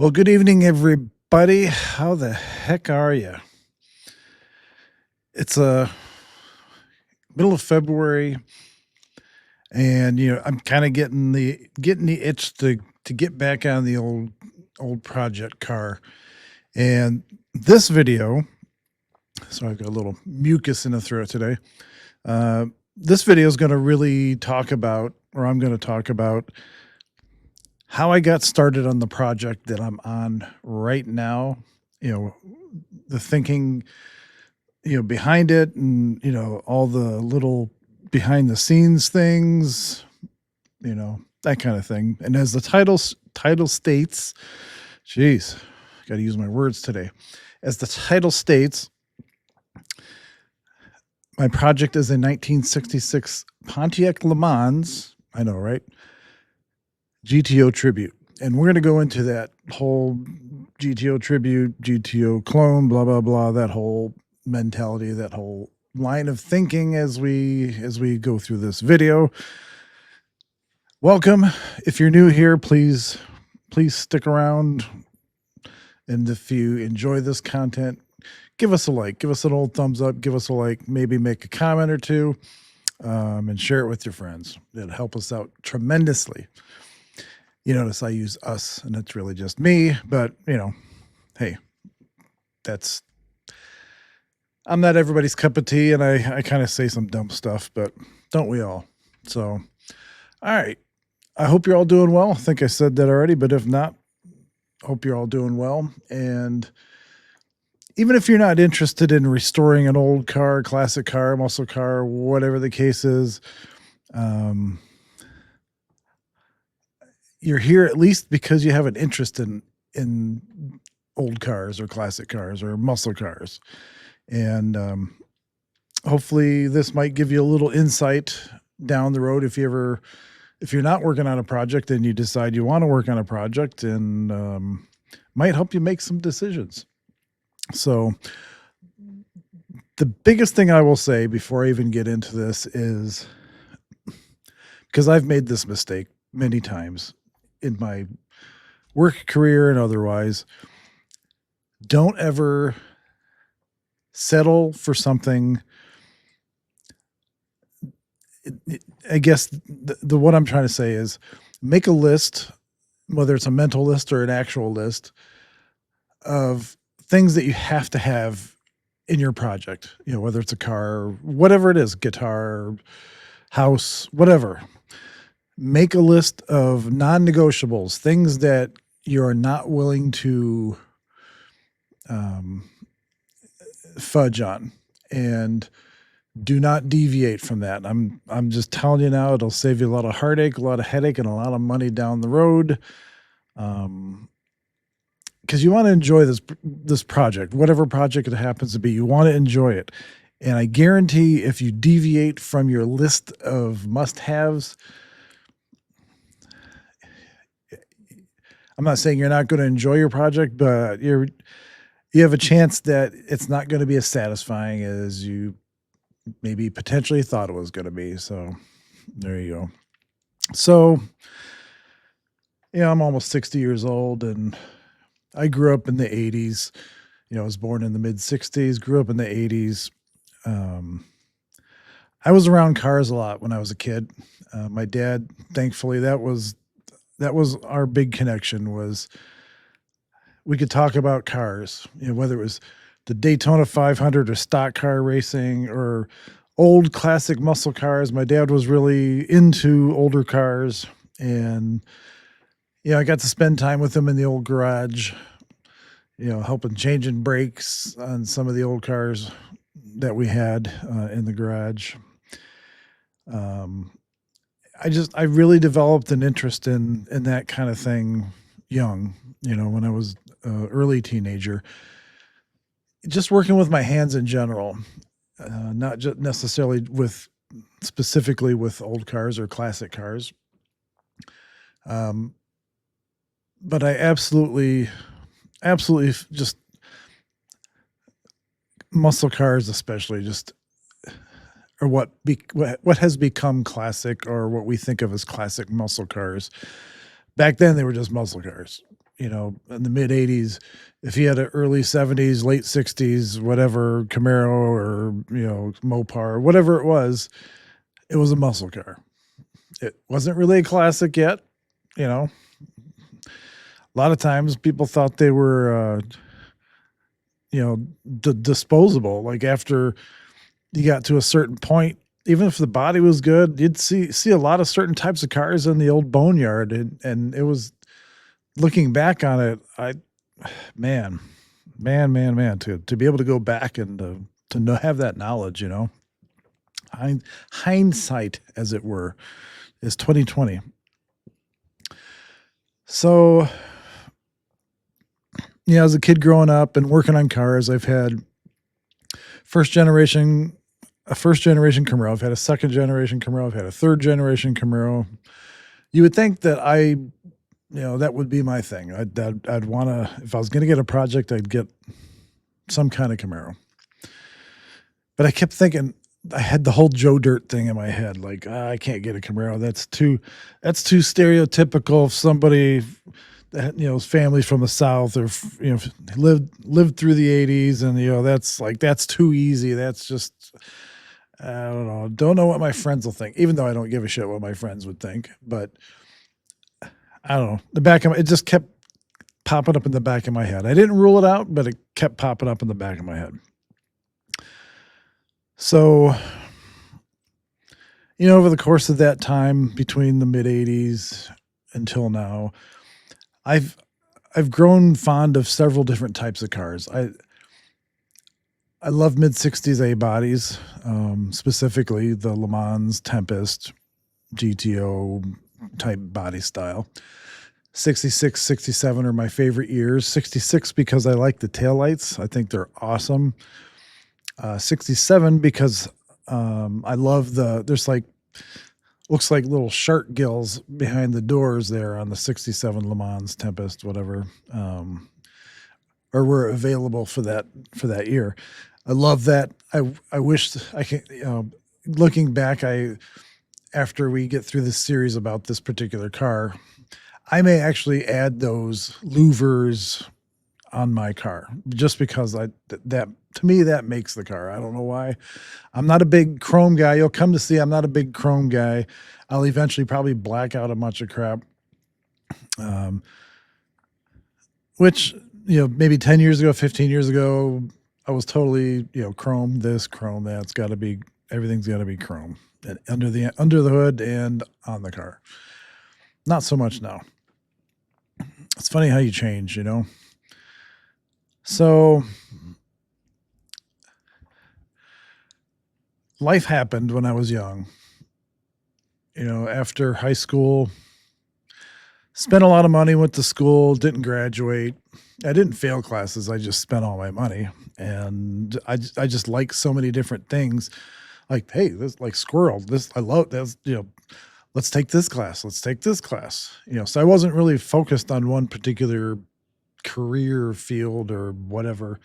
Well, good evening, everybody. How the heck are you? It's middle of February, and I'm kind of getting the itch to get back on the old project car. And this video, so I've got a little mucus in the throat today. This video is going to really talk about, or I'm going to talk about, how I got started on the project that I'm on right now, the thinking, behind it, and, all the little behind the scenes things, that kind of thing. And as the title states, geez, got to use my words today. As the title states, my project is a 1966 Pontiac Lemans, I know, right? GTO Tribute. And we're going to go into that whole GTO Tribute, GTO clone, blah, blah, blah, that whole mentality, that whole line of thinking as we go through this video. Welcome. If you're new here, please stick around. And if you enjoy this content, give us a like, give us an old thumbs up, give us a like, maybe make a comment or two, and share it with your friends. It'll help us out tremendously. You notice I use us, and it's really just me, but, hey, I'm not everybody's cup of tea, and I kind of say some dumb stuff, but don't we all? So, all right. I hope you're all doing well. I think I said that already, but if not, hope you're all doing well. And even if you're not interested in restoring an old car, classic car, muscle car, whatever the case is, you're here at least because you have an interest in old cars or classic cars or muscle cars. And hopefully this might give you a little insight down the road if you're not working on a project and you decide you want to work on a project, and might help you make some decisions. So the biggest thing I will say before I even get into this is, because I've made this mistake many times in my work career and otherwise, don't ever settle for something. I guess what I'm trying to say is, make a list, whether it's a mental list or an actual list, of things that you have to have in your project, whether it's a car or whatever it is, guitar, house, whatever. Make a list of non-negotiables, things that you're not willing to fudge on, and do not deviate from that. I'm just telling you now, it'll save you a lot of heartache, a lot of headache, and a lot of money down the road. Because you want to enjoy this project, whatever project it happens to be, you want to enjoy it. And I guarantee if you deviate from your list of must-haves, I'm not saying you're not going to enjoy your project, but you have a chance that it's not going to be as satisfying as you maybe potentially thought it was going to be. So there you go. So, I'm almost 60 years old, and I grew up in the 80s. I was born in the mid 60s, grew up in the 80s. I was around cars a lot when I was a kid. My dad, thankfully, that was our big connection, was we could talk about cars, whether it was the Daytona 500 or stock car racing or old classic muscle cars. My dad was really into older cars, and I got to spend time with him in the old garage, helping changing brakes on some of the old cars that we had in the garage. I really developed an interest in that kind of thing young, when I was early teenager, just working with my hands in general, not just necessarily specifically with old cars or classic cars. Um, but I absolutely just muscle cars, especially just or what has become classic, or what we think of as classic muscle cars. Back then, they were just muscle cars. In the mid '80s, if you had an early '70s, late '60s, whatever Camaro or Mopar, whatever it was a muscle car. It wasn't really a classic yet. A lot of times people thought they were, disposable. Like after you got to a certain point, even if the body was good, you'd see a lot of certain types of cars in the old boneyard, and it was, looking back on it, man, to be able to go back and to have that knowledge, hindsight, as it were, is 2020. So, as a kid growing up and working on cars, I've had a first generation Camaro. I've had a second generation Camaro. I've had a third generation Camaro. You would think that that would be my thing. I'd want to, if I was going to get a project, I'd get some kind of Camaro. But I kept thinking, I had the whole Joe Dirt thing in my head. Like, I can't get a Camaro. That's too stereotypical of somebody that, family's from the South, or, lived through the '80s. And, that's too easy. That's just, I don't know. Don't know what my friends will think, even though I don't give a shit what my friends would think. But I don't know. It just kept popping up in the back of my head. I didn't rule it out, but it kept popping up in the back of my head. So, over the course of that time between the mid '80s until now, I've grown fond of several different types of cars. I love mid '60s A bodies, specifically the Lemans Tempest GTO type body style. 66, 67 are my favorite years. 66 because I like the taillights. I think they're awesome. 67 because I love there's looks like little shark gills behind the doors there on the 67 Lemans Tempest, whatever, or were available for that year. I love that. I wish I could, looking back, after we get through this series about this particular car, I may actually add those louvers on my car, just because that to me, that makes the car. I don't know why. I'm not a big chrome guy. You'll come to see I'm not a big chrome guy. I'll eventually probably black out a bunch of crap. Which, maybe 10 years ago, 15 years ago, I was totally, chrome this, chrome that. Everything's got to be chrome, and under the hood and on the car. Not so much now. It's funny how you change, So life happened when I was young. After high school, spent a lot of money, went to school, didn't graduate. I didn't fail classes. I just spent all my money. And I just like so many different things. Like, hey, this, like squirrel, this, I love this, let's take this class. Let's take this class. So I wasn't really focused on one particular career field or whatever.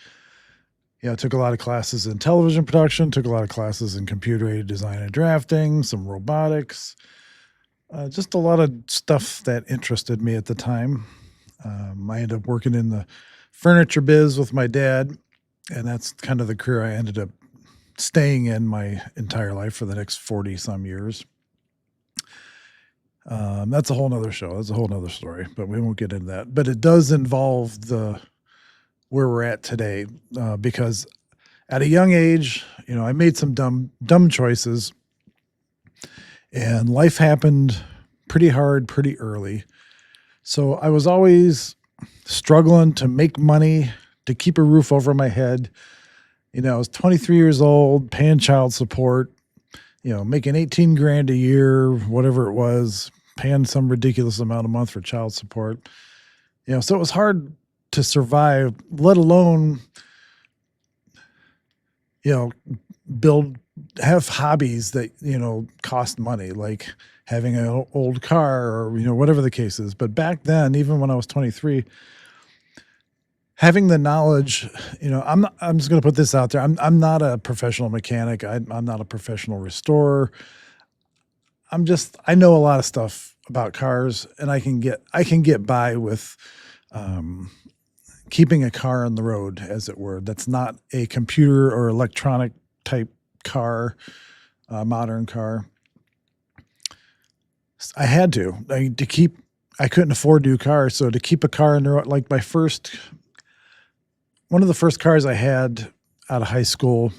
I took a lot of classes in television production, took a lot of classes in computer-aided design and drafting, some robotics, just a lot of stuff that interested me at the time. I ended up working in the furniture biz with my dad, and that's kind of the career I ended up staying in my entire life for the next 40-some years. That's a whole nother show. That's a whole nother story, but we won't get into that. But it does involve where we're at today, because at a young age, I made some dumb choices, and life happened pretty hard, pretty early. So I was always struggling to make money, to keep a roof over my head. I was 23 years old, paying child support, making 18 grand a year, whatever it was, paying some ridiculous amount a month for child support. So it was hard to survive, let alone, you know, build, have hobbies that, cost money, like having an old car or, whatever the case is. But back then, even when I was 23, having the knowledge, I'm just going to put this out there. I'm not a professional mechanic. I'm not a professional restorer. I know a lot of stuff about cars, and I can get by with, um, keeping a car on the road, as it were. That's not a computer or electronic type car, modern car. I had to keep. I couldn't afford new cars, so to keep a car in the road, like one of the first cars I had out of high school.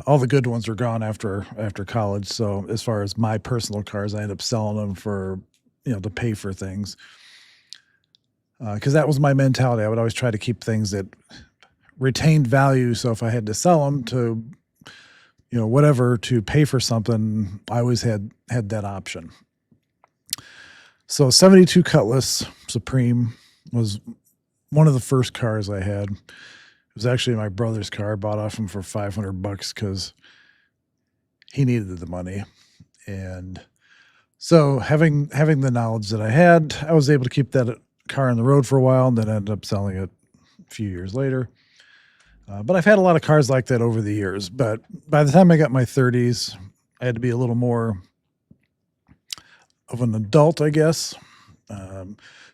All the good ones were gone after college. So as far as my personal cars, I ended up selling them for, to pay for things. Because that was my mentality. I would always try to keep things that retained value. So if I had to sell them to, whatever, to pay for something, I always had that option. So 72 Cutlass Supreme was one of the first cars I had. It was actually my brother's car. I bought off him for $500 because he needed the money. And so having the knowledge that I had, I was able to keep that car on the road for a while, and then ended up selling it a few years later. But I've had a lot of cars like that over the years. But by the time I got my 30s, I had to be a little more of an adult, I guess.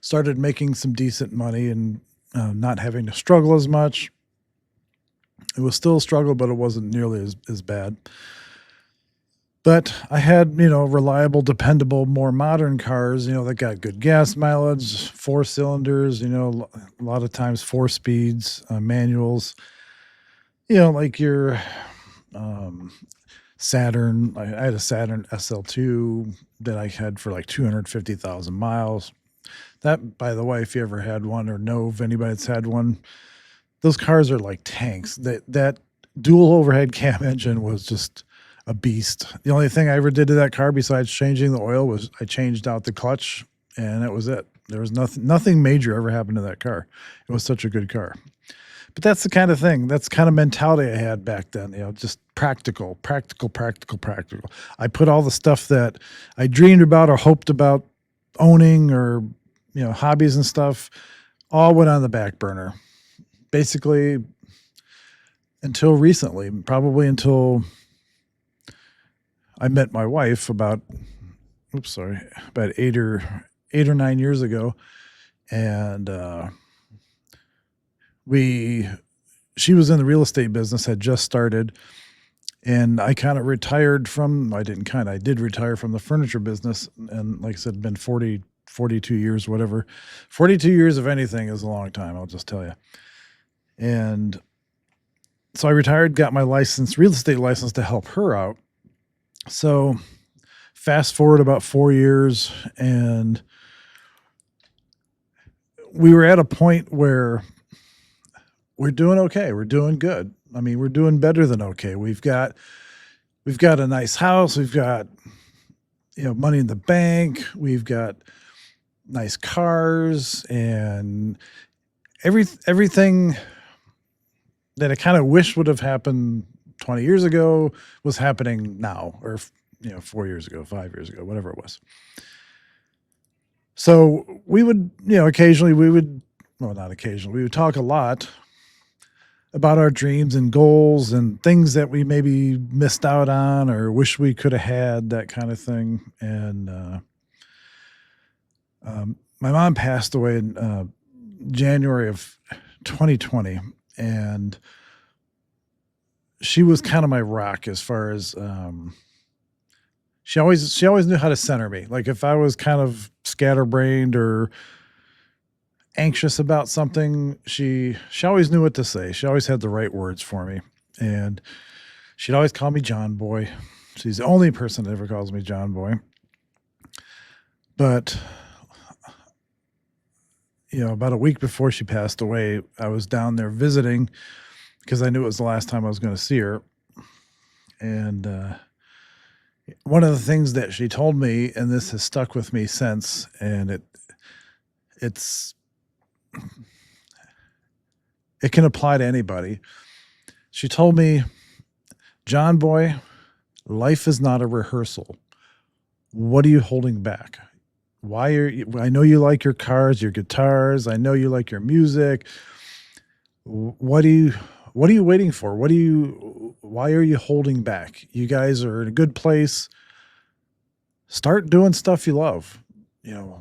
Started making some decent money and not having to struggle as much. It was still a struggle, but it wasn't nearly as bad. But I had, reliable, dependable, more modern cars, that got good gas mileage, 4 cylinders, a lot of times 4 speeds, manuals, like your Saturn. I had a Saturn SL2 that I had for like 250,000 miles. That, by the way, if you ever had one or know of anybody that's had one, those cars are like tanks. That dual overhead cam engine was just a beast. The only thing I ever did to that car besides changing the oil was I changed out the clutch, and that was it. There was nothing major ever happened to that car. It was such a good car. But that's the kind of thing, that's the kind of mentality I had back then, just practical. I put all the stuff that I dreamed about or hoped about owning, or, hobbies and stuff, all went on the back burner. Basically, until recently, probably until I met my wife about 8 or 9 years ago, and she was in the real estate business, had just started, and I kind of retired from. I did retire from the furniture business, and like I said, been 42 years, whatever. 42 years of anything is a long time, I'll just tell you. And so I retired, got my real estate license to help her out. So fast forward about 4 years, and we were at a point where we're doing okay. We're doing good. I mean, we're doing better than okay. We've got a nice house. We've got, money in the bank. We've got nice cars, and everything that I kind of wish would have happened 20 years ago was happening now, or 4 years ago, 5 years ago, whatever it was. So we would, occasionally not occasionally, we would talk a lot about our dreams and goals and things that we maybe missed out on or wish we could have had, that kind of thing. And my mom passed away in January of 2020, and she was kind of my rock as far as she always knew how to center me. Like if I was kind of scatterbrained or anxious about something, she always knew what to say. She always had the right words for me, and she'd always call me John Boy. She's the only person that ever calls me John Boy. But about a week before she passed away, I was down there visiting because I knew it was the last time I was going to see her. And one of the things that she told me, and this has stuck with me since, and It's it can apply to anybody. She told me, John boy, life is not a rehearsal. What are you holding back? Why are you, I know you like your cars, your guitars. I know you like your music. What do you, what are you waiting for? Why are you holding back? You guys are in a good place. Start doing stuff you love.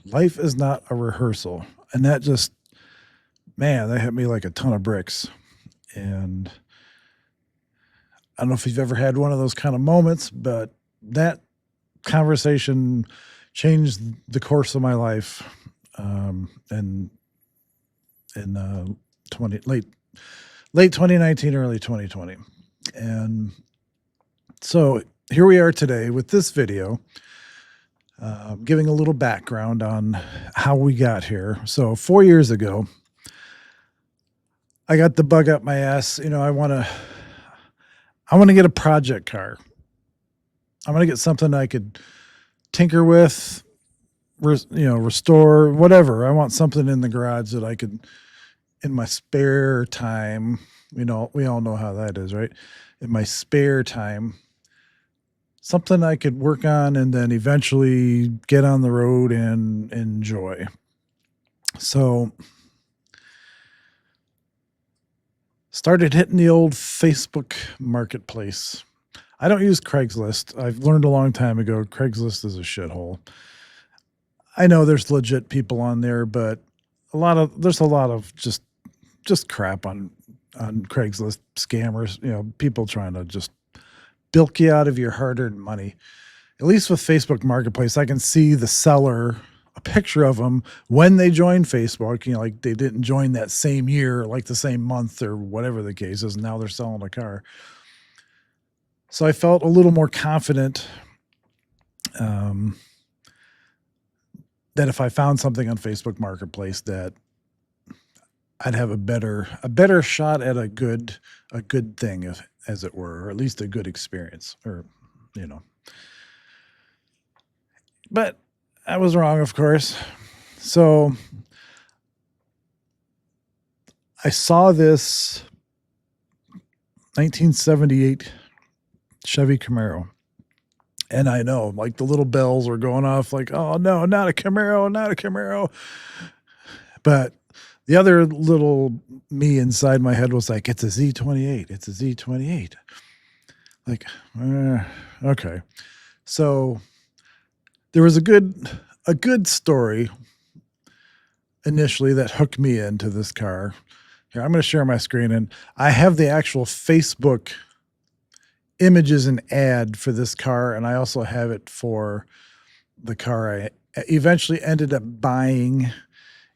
Life is not a rehearsal. And that just, man, that hit me like a ton of bricks. And I don't know if you've ever had one of those kind of moments, but that conversation changed the course of my life. And in 20 late 2019, early 2020. And so here we are today with this video, giving a little background on how we got here. So 4 years ago, I got the bug up my ass. I want to get a project car. I want to get something I could tinker with, restore, whatever. I want something in the garage that I could, in my spare time, we all know how that is, right? In my spare time, something I could work on and then eventually get on the road and enjoy. So started hitting the old Facebook marketplace. I don't use Craigslist. I've learned a long time ago, Craigslist is a shithole. I know there's legit people on there, but there's a lot of just crap on Craigslist, scammers, people trying to just bilk you out of your hard-earned money. At least with Facebook Marketplace, I can see the seller, a picture of them when they joined Facebook, like they didn't join that same year, like the same month or whatever the case is, and now they're selling a car. So I felt a little more confident that if I found something on Facebook Marketplace that I'd have a better shot at a good thing, as it were, or at least a good experience, or But I was wrong, of course. So I saw this 1978 Chevy Camaro. And I know, like, the little bells were going off, like, oh no, not a Camaro, not a Camaro. But the other little me inside my head was like, it's a Z28. It's a Z28. Like, okay. So there was a good story initially that hooked me into this car. Here, I'm going to share my screen, and I have the actual Facebook images and ad for this car, and I also have it for the car I eventually ended up buying,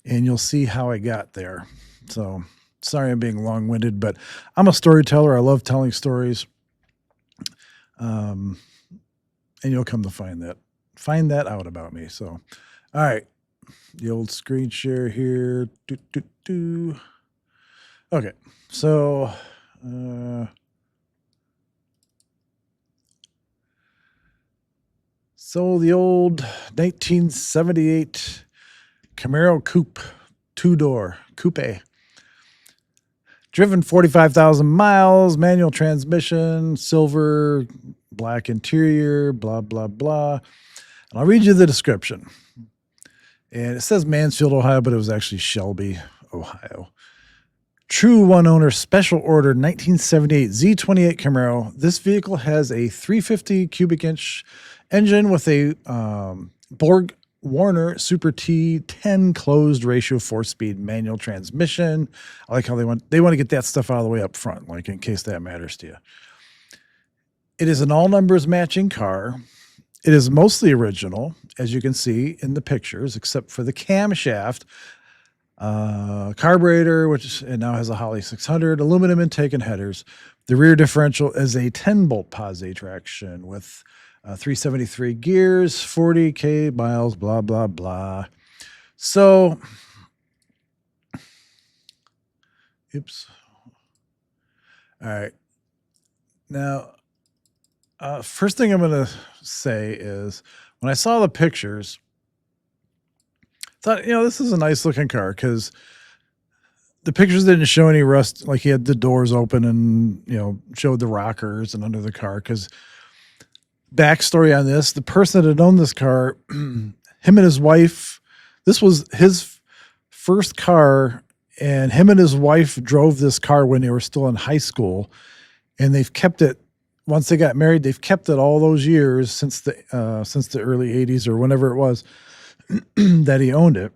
and you'll see how I got there. So sorry I'm being long-winded, but I'm a storyteller. I love telling stories. And you'll come to find that out about me. So, all right, the old screen share here. Okay, so the old 1978 Camaro Coupe, two-door coupe, driven 45,000 miles, manual transmission, silver, black interior, blah, blah, blah. And I'll read you the description. And it says Mansfield, Ohio, but it was actually Shelby, Ohio. True one-owner special order 1978 Z28 Camaro. This vehicle has a 350 cubic inch engine with a Borg Warner Super T10 closed ratio 4-speed manual transmission. I like how they want to get that stuff out of the way up front, like in case that matters to you. It is an all numbers matching car. It is mostly original, as you can see in the pictures, except for the camshaft, carburetor, which it now has a Holly 600, aluminum intake and headers. The rear differential is a 10-bolt Paz traction with 373 gears, 40K miles, blah, blah, blah. So, oops. All right. Now, first thing I'm going to say is when I saw the pictures, thought, this is a nice looking car because the pictures didn't show any rust. Like he had the doors open and, showed the rockers and under the car. Because backstory on this, the person that had owned this car, him and his wife, this was his first car, and him and his wife drove this car when they were still in high school, and they've kept it. Once they got married, they've kept it all those years since the early '80s or whenever it was that he owned it.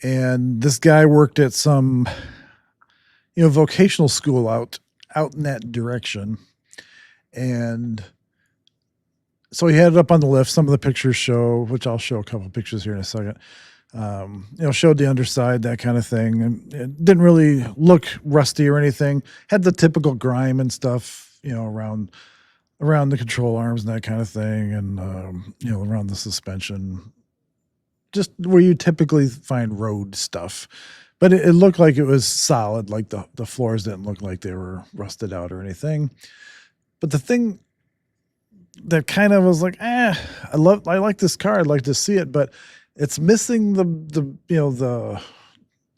And this guy worked at some, vocational school out in that direction, and so he had it up on the lift. Some of the pictures show, which I'll show a couple of pictures here in a second. Showed the underside, that kind of thing, and it didn't really look rusty or anything. Had the typical grime and stuff, around the control arms and that kind of thing, and around the suspension, just where you typically find road stuff. But it looked like it was solid. Like the floors didn't look like they were rusted out or anything. But the thing that kind of was like, I like this car. I'd like to see it, but it's missing the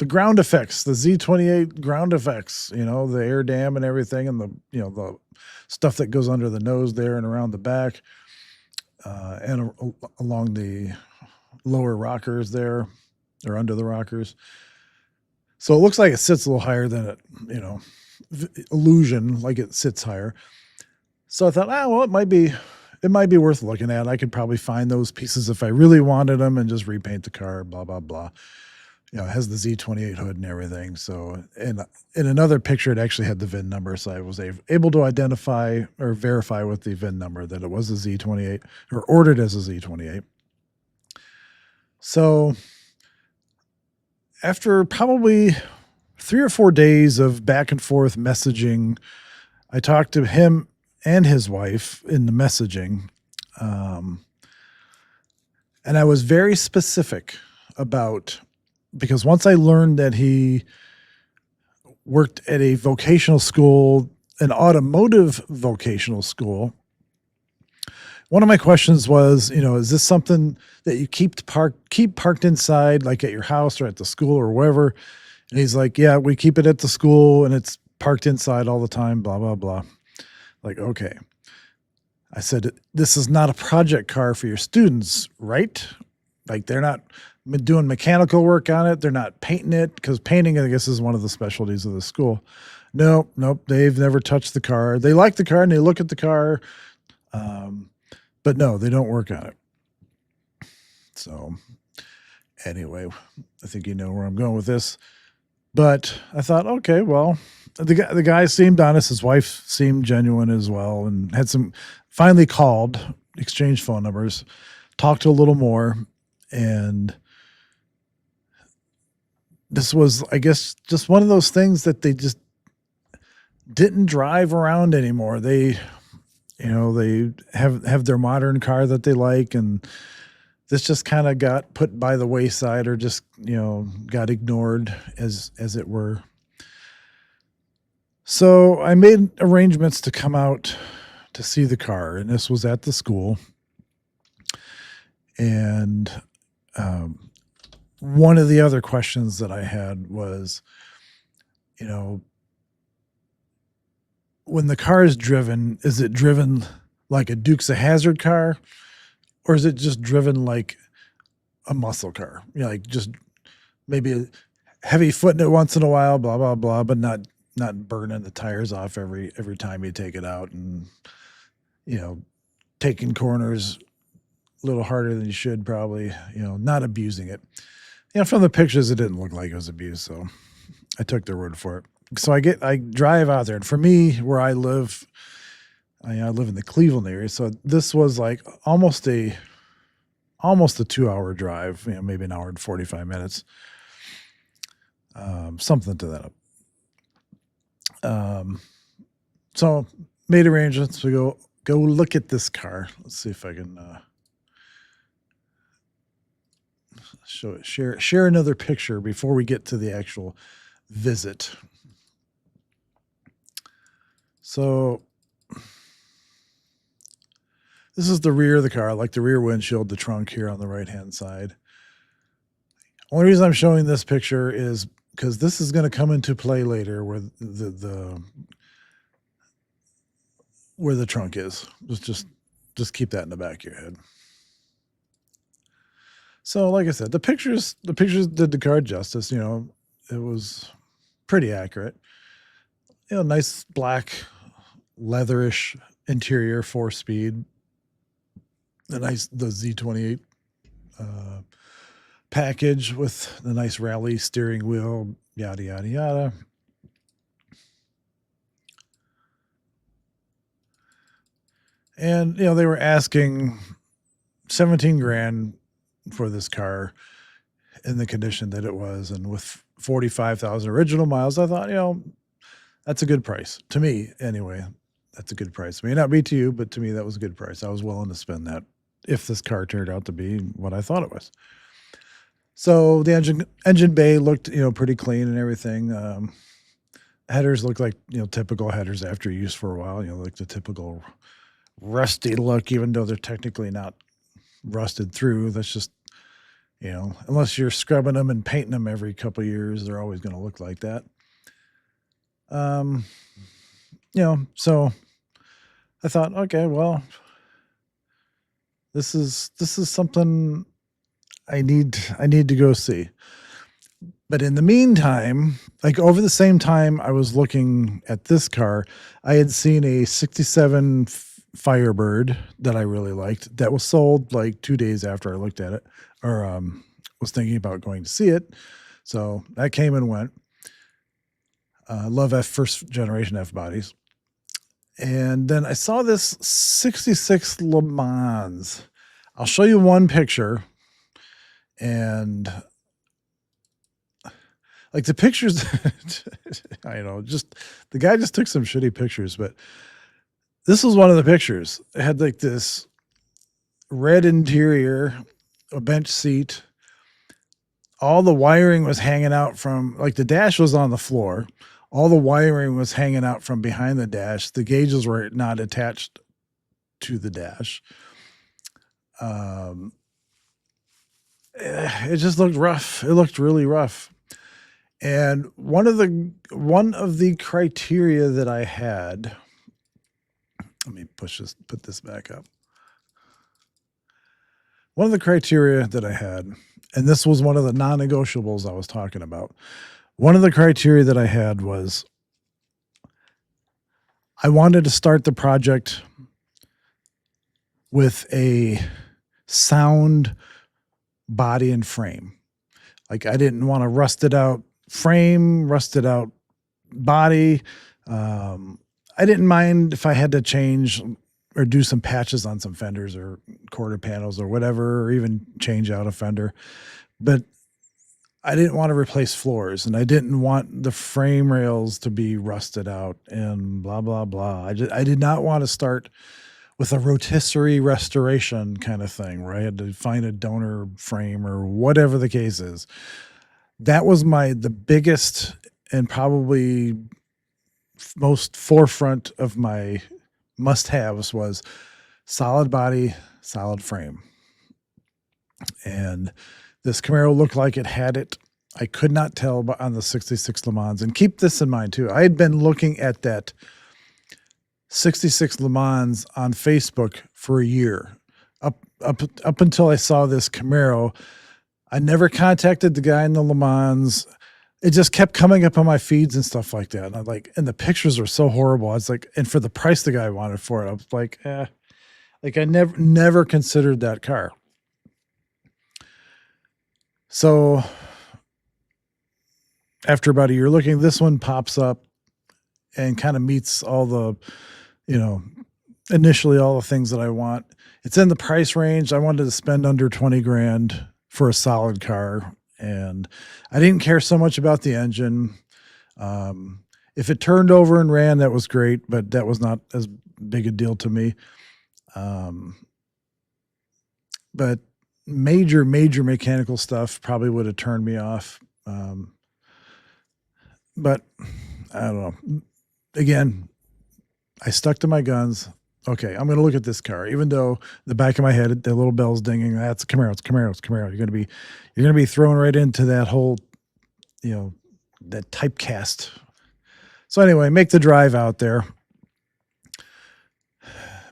ground effects, the Z28 ground effects, the air dam and everything, and the stuff that goes under the nose there and around the back, and along the lower rockers there, or under the rockers. So it looks like it sits a little higher than it, illusion, like it sits higher. So I thought, well, it might be worth looking at. I could probably find those pieces if I really wanted them and just repaint the car, blah, blah, blah. It has the Z28 hood and everything. So in another picture, it actually had the VIN number. So I was able to identify or verify with the VIN number that it was a Z28, or ordered as a Z28. So after probably 3 or 4 days of back and forth messaging, I talked to him and his wife in the messaging. And I was very specific because once I learned that he worked at a vocational school, an automotive vocational school, one of my questions was, is this something that you keep parked inside, like at your house or at the school or wherever? And he's like, yeah, we keep it at the school and it's parked inside all the time, blah, blah, blah. Like, okay. I said, this is not a project car for your students, right? Like, they're not doing mechanical work on it. They're not painting it, because painting, I guess, is one of the specialties of the school. Nope. They've never touched the car. They like the car and they look at the car. But no, they don't work on it. So anyway, I think you know where I'm going with this. But I thought, okay, well, the guy seemed honest. His wife seemed genuine as well, and finally called, exchanged phone numbers, talked a little more. And this was, I guess, just one of those things that they just didn't drive around anymore. They have their modern car that they like, and this just kind of got put by the wayside, or just, got ignored as it were. So I made arrangements to come out to see the car, and this was at the school. And one of the other questions that I had was, when the car is it driven like a Dukes of Hazzard car, or is it just driven like a muscle car? Like just maybe a heavy footing it once in a while, blah, blah, blah, but not burning the tires off every time you take it out, and, taking corners a little harder than you should, probably, not abusing it. From the pictures, it didn't look like it was abused, so I took their word for it. So I drive out there, and for me, where I live in the Cleveland area, so this was like almost a 2-hour drive, maybe an hour and 45 minutes, something to that. So made arrangements to go look at this car. Let's see if I can share another picture before we get to the actual visit. So This is the rear of the car, like the rear windshield, the trunk here on the right-hand side. Only reason I'm showing this picture is because this is going to come into play later where where the trunk is. Just keep that in the back of your head. So like I said, the pictures did the car justice, you know. It was pretty accurate. You know, nice black leatherish interior, 4-speed. The Z28 package with the nice rally steering wheel, yada yada yada. And you know, they were asking 17 grand for this car in the condition that it was, and with 45,000 original miles, I thought, you know, that's a good price to me anyway. That's a good price. May not be to you, but to me that was a good price. I was willing to spend that if this car turned out to be what I thought it was. So the engine bay looked, you know, pretty clean and everything. Headers looked like, you know, typical headers after use for a while, you know, like the typical rusty look, even though they're technically not rusted through. That's just, you know, unless you're scrubbing them and painting them every couple of years, they're always going to look like that. You know, so I thought, okay, well, this is something I need to go see. But in the meantime, like over the same time I was looking at this car, I had seen a 67 Firebird that I really liked that was sold like 2 days after I looked at it, or was thinking about going to see it. So that came and went. Love first generation F bodies. And then I saw this 66 Le Mans. I'll show you one picture. And like the pictures, I know, just the guy just took some shitty pictures, but this was one of the pictures. It had like this red interior, a bench seat. All the wiring was hanging out from, like, the dash was on the floor. All the wiring was hanging out from behind the dash. The gauges were not attached to the dash. It just looked rough. It looked really rough. And one of the criteria that I had, let me put this back up. One of the criteria that I had, and this was one of the non-negotiables I was talking about. One of the criteria that I had was I wanted to start the project with a sound body and frame. Like, I didn't want a rusted out frame, rusted out body. I didn't mind if I had to change or do some patches on some fenders or quarter panels or whatever, or even change out a fender. But I didn't want to replace floors, and I didn't want the frame rails to be rusted out and blah, blah, blah. I did not want to start with a rotisserie restoration kind of thing where I had to find a donor frame or whatever the case is. That was the biggest and probably most forefront of my must-haves was solid body, solid frame. And this Camaro looked like it had it. I could not tell on the 66 Le Mans. And keep this in mind too. I had been looking at that 66 Le Mans on Facebook for a year. Up until I saw this Camaro. I never contacted the guy in the Le Mans. It just kept coming up on my feeds and stuff like that. And and the pictures were so horrible. I was like, and for the price the guy wanted for it, I was like, like I never considered that car. So after about a year looking, this one pops up and kind of meets all the, you know, initially all the things that I want. It's in the price range. I wanted to spend under 20 grand for a solid car. And I didn't care so much about the engine. If it turned over and ran, that was great, but that was not as big a deal to me. But major mechanical stuff probably would have turned me off. But I don't know. Again, I stuck to my guns. okay, I'm going to look at this car, even though the back of my head, the little bell's dinging. That's a Camaro. It's a Camaro. It's a Camaro. You're going to be thrown right into that whole, you know, that typecast. So anyway, make the drive out there,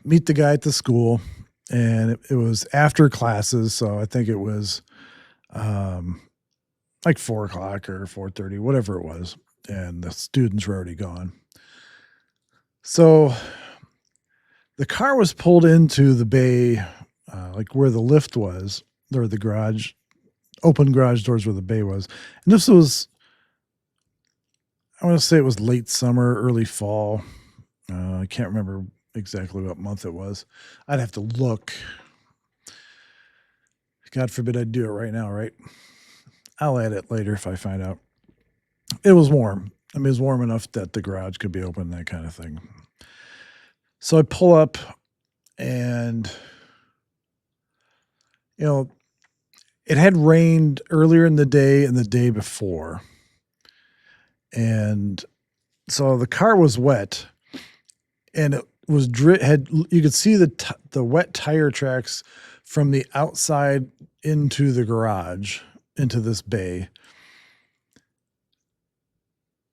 meet the guy at the school, and it was after classes. So I think it was, like 4 o'clock or 4:30, whatever it was. And the students were already gone. So the car was pulled into the bay, like where the lift was, or the garage, open garage doors where the bay was. And this was, I want to say it was late summer, early fall. I can't remember exactly what month it was. I'd have to look. God forbid I'd do it right now, right? I'll add it later if I find out. It was warm. I mean, it was warm enough that the garage could be open, that kind of thing. So I pull up and, you know, it had rained earlier in the day and the day before. And so the car was wet, and it was you could see the wet tire tracks from the outside into the garage, into this bay,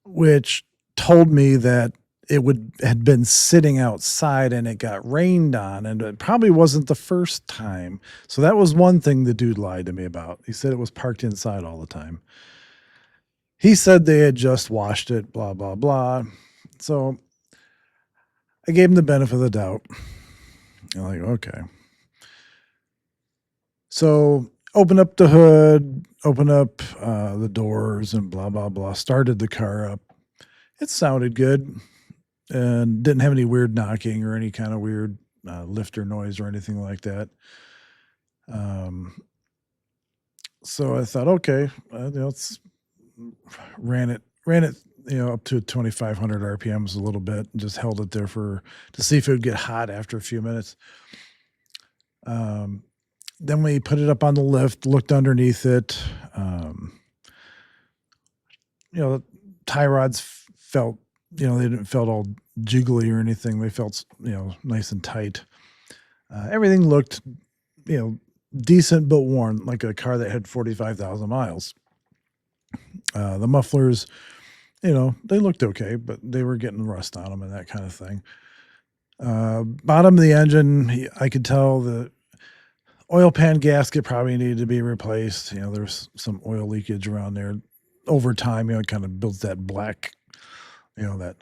which told me that had been sitting outside and it got rained on, and it probably wasn't the first time. So that was one thing the dude lied to me about. He said it was parked inside all the time. He said they had just washed it, blah, blah, blah. So I gave him the benefit of the doubt. I'm like, okay. So open up the hood, open up the doors and blah, blah, blah. Started the car up. It sounded good and didn't have any weird knocking or any kind of weird lifter noise or anything like that. So I thought, okay, ran it, up to 2,500 RPMs a little bit, and just held it there to see if it would get hot after a few minutes. Then we put it up on the lift, looked underneath it. Tie rods felt, they didn't felt all jiggly or anything. They felt, nice and tight. Everything looked, decent but worn, like a car that had 45,000 miles. The mufflers, they looked okay, but they were getting rust on them and that kind of thing. Bottom of the engine, I could tell the oil pan gasket probably needed to be replaced. There's some oil leakage around there. Over time, it kind of builds that black, that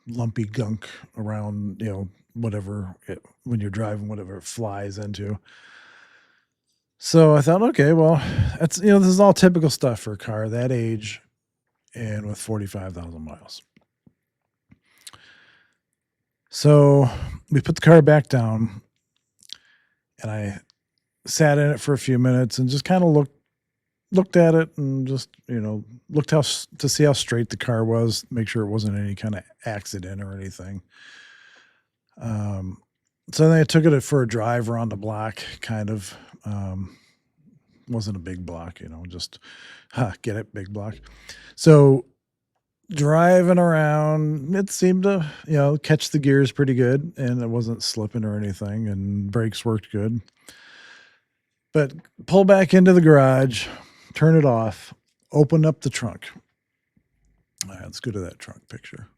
lumpy gunk around, whatever when you're driving, whatever it flies into. So I thought, okay, well, that's, this is all typical stuff for a car that age and with 45,000 miles. So we put the car back down, and I sat in it for a few minutes and just kind of looked at it and just, looked to see how straight the car was, make sure it wasn't any kind of accident or anything. So then I took it for a drive around the block, kind of. Wasn't a big block, just, get it, big block. So driving around, it seemed to, catch the gears pretty good, and it wasn't slipping or anything, and brakes worked good. But pull back into the garage, turn it off, open up the trunk. All right, let's go to that trunk picture.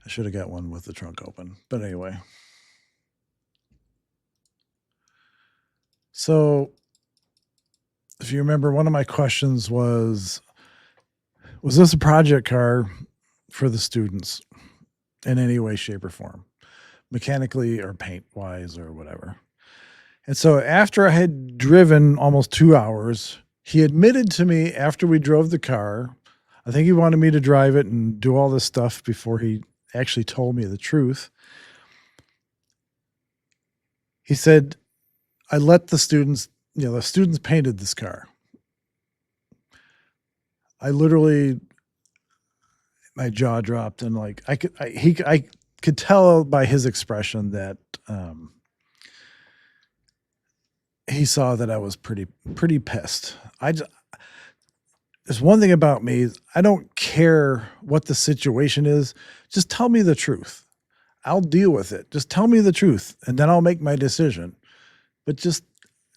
I should have got one with the trunk open, but anyway. So if you remember, one of my questions was this a project car for the students in any way, shape, or form, mechanically or paint-wise or whatever? And so after I had driven almost 2 hours, he admitted to me after we drove the car, I think he wanted me to drive it and do all this stuff before he actually told me the truth. He said, I let the students, the students painted this car. I literally, my jaw dropped, and like I could tell by his expression that he saw that I was pretty pissed. There's one thing about me, I don't care what the situation is. Just tell me the truth. I'll deal with it. Just tell me the truth, and then I'll make my decision. But just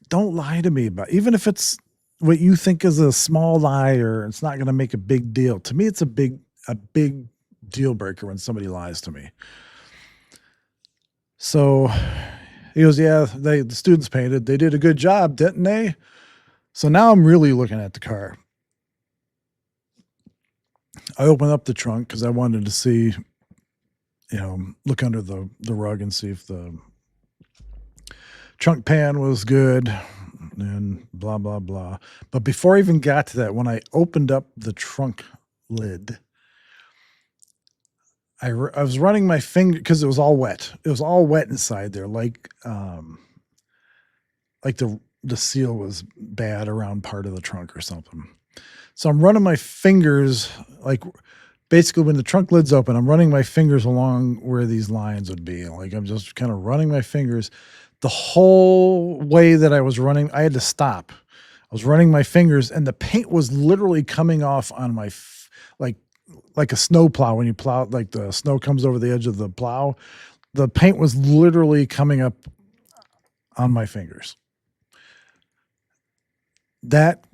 don't lie to me about, even if it's what you think is a small lie or it's not going to make a big deal. To me, it's a big deal breaker when somebody lies to me. So he goes, yeah, the students painted. They did a good job, didn't they? So now I'm really looking at the car. I open up the trunk because I wanted to see, look under the rug and see if the trunk pan was good and blah, blah, blah. But before I even got to that, when I opened up the trunk lid, I was running my finger because it was all wet. It was all wet inside there, like the seal was bad around part of the trunk or something. So I'm running my fingers, like basically when the trunk lid's open, I'm running my fingers along where these lines would be. Like I'm just kind of running my fingers. The whole way that I was running, I had to stop. I was running my fingers and the paint was literally coming off on my, like a snow plow. When you plow, like the snow comes over the edge of the plow, the paint was literally coming up on my fingers. That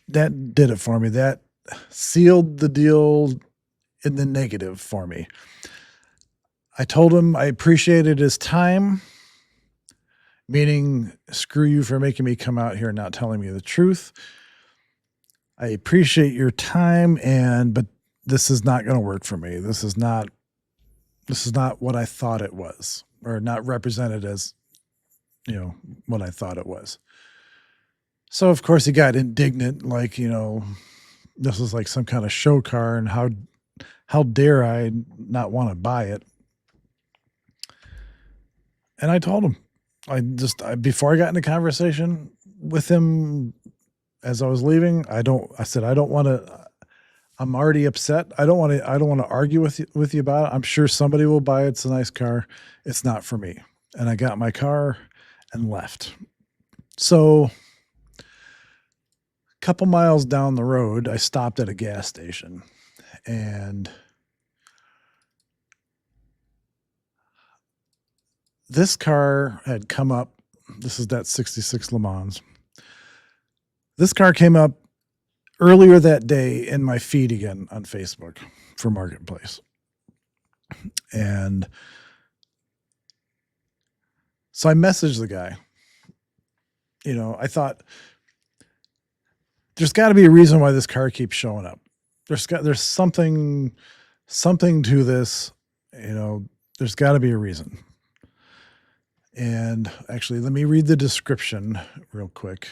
did it for me. That sealed the deal in the negative for me. I told him I appreciated his time, meaning screw you for making me come out here and not telling me the truth. I appreciate your time, but this is not going to work for me. This is not what I thought it was, or not represented as, what I thought it was. So of course he got indignant, like, this is like some kind of show car and how dare I not want to buy it. And I told him, before I got in a conversation with him as I was leaving, I said, I don't want to, I'm already upset. I don't want to argue with you about it. I'm sure somebody will buy it. It's a nice car. It's not for me. And I got my car and left. So a couple miles down the road, I stopped at a gas station and this car had come up. This is that 66 Lemans. This car came up earlier that day in my feed again on Facebook for Marketplace. And so I messaged the guy. I thought there's got to be a reason why this car keeps showing up. There's something to this, there's got to be a reason. And actually, let me read the description real quick.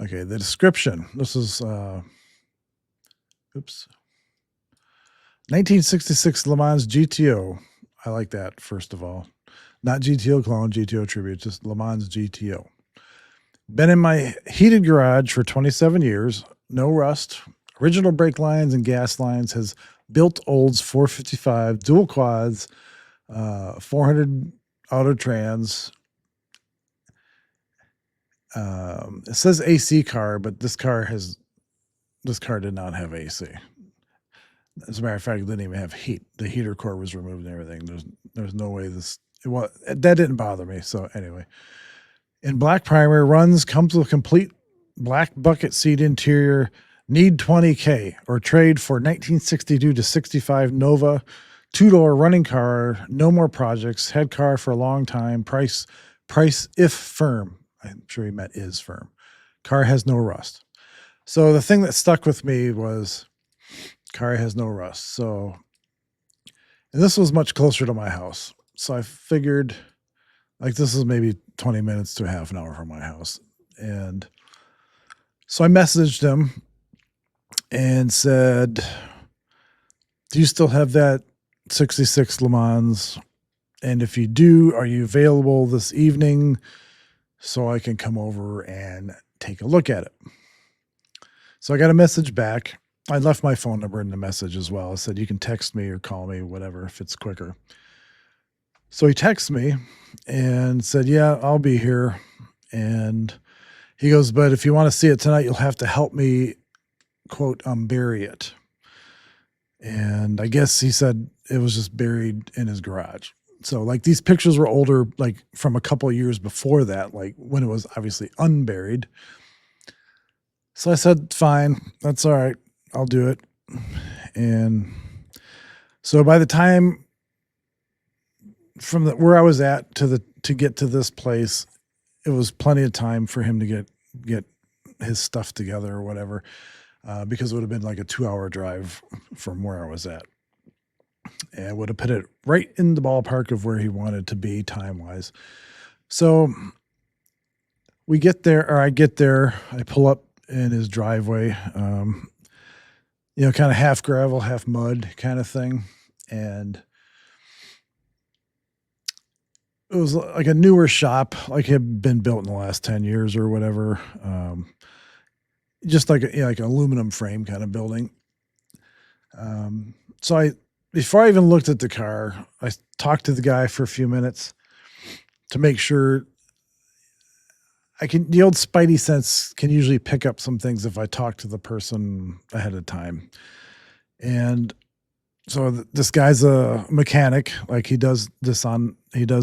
Okay, the description. This is, 1966 Lemans GTO. I like that, first of all. Not GTO clone, GTO Tribute, just Lemans GTO. Been in my heated garage for 27 years. No rust. Original brake lines and gas lines. Has built olds 455, dual quads, 400 auto trans. It says AC car, but this car did not have AC. As a matter of fact, it didn't even have heat. The heater core was removed and everything. There's no way that didn't bother me. So anyway, in black primer, comes with complete black bucket seat interior. Need $20K or trade for 1962 to 65 Nova, 2-door running car. No more projects. Had car for a long time. Price if firm. I'm sure he meant is firm. Car has no rust. So the thing that stuck with me was car has no rust. So, and this was much closer to my house. So I figured like this is maybe 20 minutes to a half an hour from my house. And so I messaged him and said, do you still have that 66 Lemans? And if you do, are you available this evening so I can come over and take a look at it? So I got a message back. I left my phone number in the message as well. I said, you can text me or call me, whatever, if it's quicker. So he texted me and said, yeah, I'll be here. And he goes, but if you want to see it tonight, you'll have to help me quote, bury it. And I guess he said it was just buried in his garage. So like these pictures were older, like from a couple of years before that, like when it was obviously unburied. So I said, fine, that's all right. I'll do it. And so by the time from where I was at to get to this place, it was plenty of time for him to get his stuff together or whatever, because it would have been like a 2-hour drive from where I was at. And I would have put it right in the ballpark of where he wanted to be time-wise. So we get there, or I get there, I pull up in his driveway, kind of half gravel, half mud kind of thing. And it was like a newer shop, like it had been built in the last 10 years or whatever. Just like like an aluminum frame kind of building. So before I even looked at the car, I talked to the guy for a few minutes to make sure the old spidey sense can usually pick up some things if I talk to the person ahead of time. And so this guy's a mechanic, like he does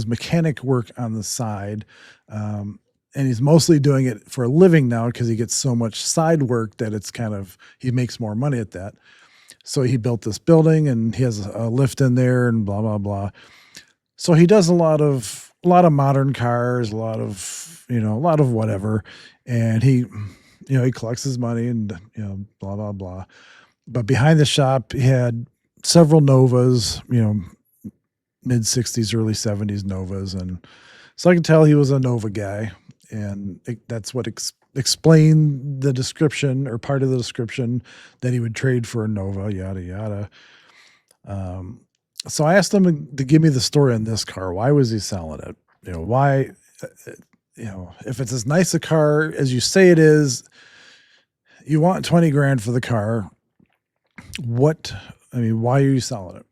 mechanic work on the side. And he's mostly doing it for a living now because he gets so much side work that he makes more money at that. So he built this building and he has a lift in there and blah, blah, blah. So he does a lot of modern cars, a lot of whatever. And he collects his money and, blah, blah, blah. But behind the shop, he had several Novas, mid 60s, early 70s Novas. And so I could tell he was a Nova guy. And that's what explained the description, or part of the description, that he would trade for a Nova, yada, yada. So I asked him to give me the story on this car. Why was he selling it? Why, if it's as nice a car as you say it is, you want 20 grand for the car. Why are you selling it?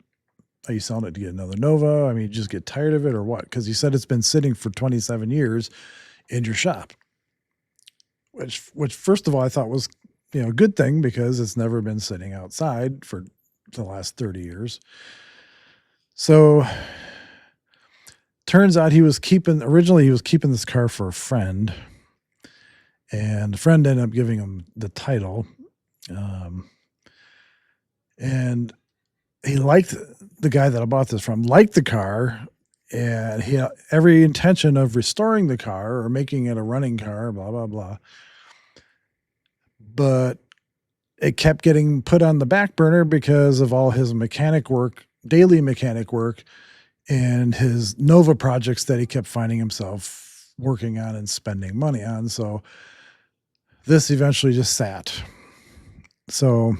Are you selling it to get another Nova? I mean, you just get tired of it or what? Because you said it's been sitting for 27 years in your shop, which first of all, I thought was, a good thing because it's never been sitting outside for the last 30 years. So turns out originally he was keeping this car for a friend, and the friend ended up giving him the title. And he liked the guy that I bought this from, liked the car, and he had every intention of restoring the car or making it a running car, blah, blah, blah. But it kept getting put on the back burner because of all his daily mechanic work, and his Nova projects that he kept finding himself working on and spending money on. So this eventually just sat. So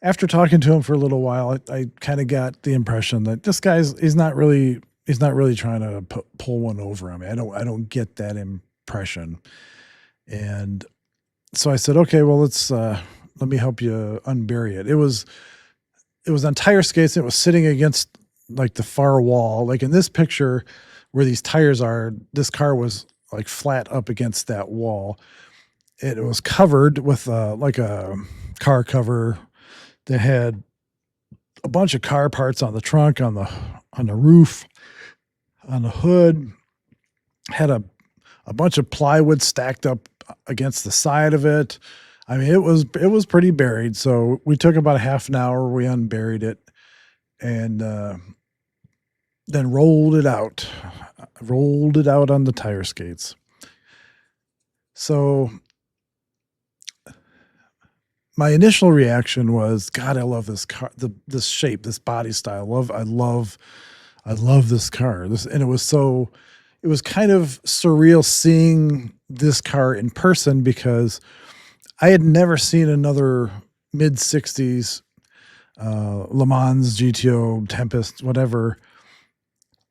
after talking to him for a little while, I kind of got the impression that this he's not really trying to pull one over on me. I don't get that impression. And so I said, okay, well, let me help you unbury it. It was on tire skates. It was sitting against like the far wall. Like in this picture where these tires are, this car was like flat up against that wall. It was covered with like a car cover that had a bunch of car parts on the trunk, on the roof, on the hood, had a bunch of plywood stacked up against the side of it. I mean, it was pretty buried. So we took about a half an hour. We unburied it and then rolled it out on the tire skates. So my initial reaction was, God, I love this car, this shape, this body style. I love this car. And it was kind of surreal seeing this car in person because I had never seen another mid 60s Lemans GTO Tempest, whatever.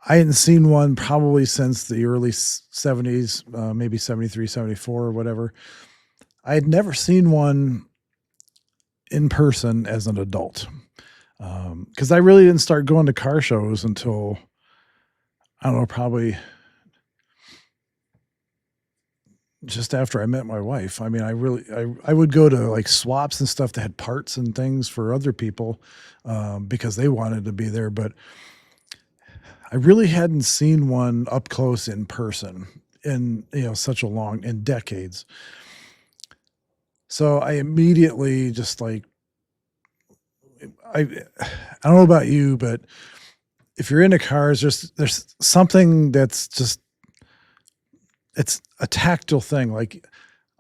I hadn't seen one probably since the early 70s, maybe 73, 74 or whatever. I had never seen one in person as an adult. Because I really didn't start going to car shows until, I don't know, probably just after I met my wife. I mean, I would go to like swaps and stuff that had parts and things for other people, because they wanted to be there, but I really hadn't seen one up close in person in, such a long in decades. So I immediately just like I don't know about you, but if you're into cars, there's something that's just it's a tactile thing. Like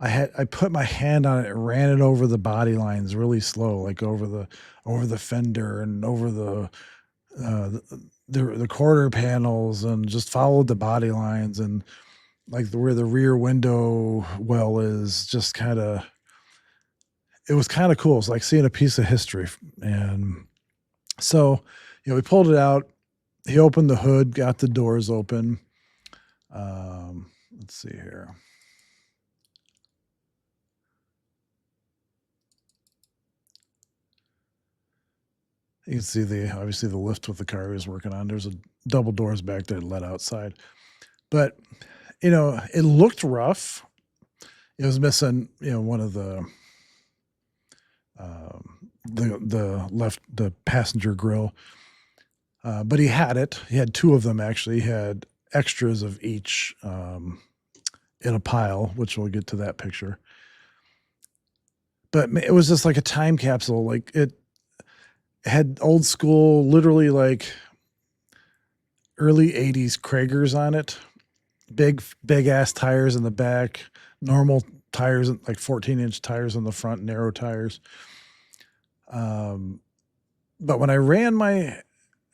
I put my hand on it and ran it over the body lines really slow, like over the fender and over uh, the quarter panels, and just followed the body lines, and like where the rear window well is, just kind of it was kind of cool. It's like seeing a piece of history. And so, we pulled it out. He opened the hood, got the doors open. Let's see here. You can see obviously the lift with the car he was working on. There's a double doors back there that led outside. But, it looked rough. It was missing, one of the passenger grill. But he had it. He had two of them actually. He had extras of each, in a pile, which we'll get to that picture. But it was just like a time capsule. Like it had old school, literally like early 80s Kragers on it. Big ass tires in the back, normal tires, like 14-inch tires on the front, narrow tires. But when I ran my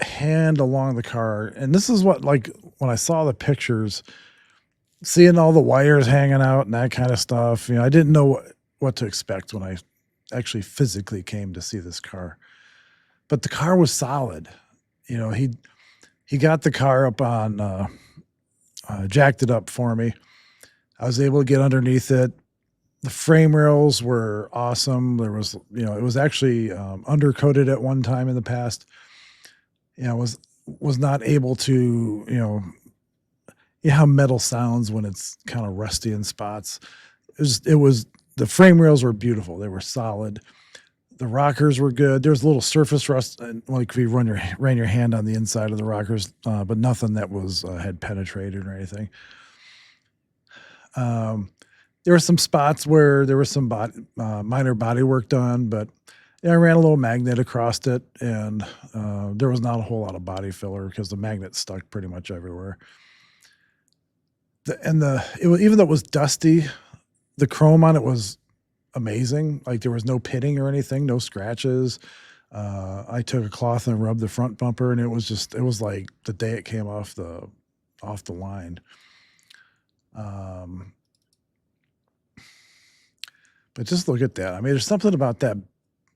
hand along the car, and this is what, like, when I saw the pictures, seeing all the wires hanging out and that kind of stuff, I didn't know what to expect when I actually physically came to see this car. But the car was solid. He got the car up on, jacked it up for me. I was able to get underneath it. The frame rails were awesome. There was, it was actually undercoated at one time in the past. Was not able to, how metal sounds when it's kind of rusty in spots. It was the frame rails were beautiful. They were solid. The rockers were good. There was a little surface rust, like if you ran your hand on the inside of the rockers, but nothing that was had penetrated or anything. There were some spots where there was some minor body work done, but I ran a little magnet across it, and there was not a whole lot of body filler because the magnet stuck pretty much everywhere. Even though it was dusty, the chrome on it was amazing. Like there was no pitting or anything, no scratches. I took a cloth and rubbed the front bumper, and it was like the day it came off the line. But just look at that. I mean, there's something about that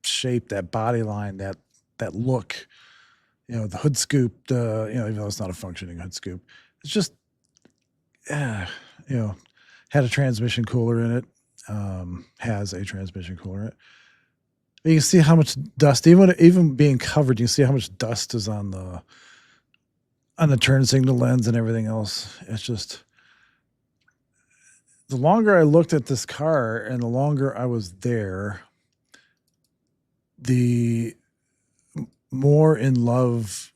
shape, that body line, that look. The hood scoop. Even though it's not a functioning hood scoop, it's just, had a transmission cooler in it. Has a transmission cooler in it. You can see how much dust, even being covered, you can see how much dust is on the turn signal lens and everything else. It's just, the longer I looked at this car and the longer I was there, the more in love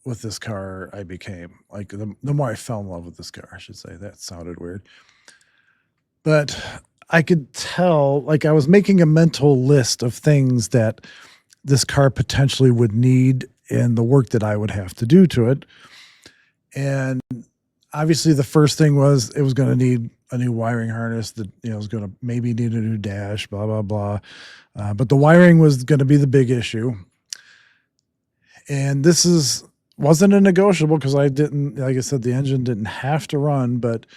with this car I became. Like the more I fell in love with this car, I should say. That sounded weird. But I could tell, like I was making a mental list of things that this car potentially would need and the work that I would have to do to it. And obviously the first thing was it was going to need a new wiring harness, that, was going to maybe need a new dash, blah, blah, blah. But the wiring was going to be the big issue. And this wasn't a negotiable because like I said, the engine didn't have to run, but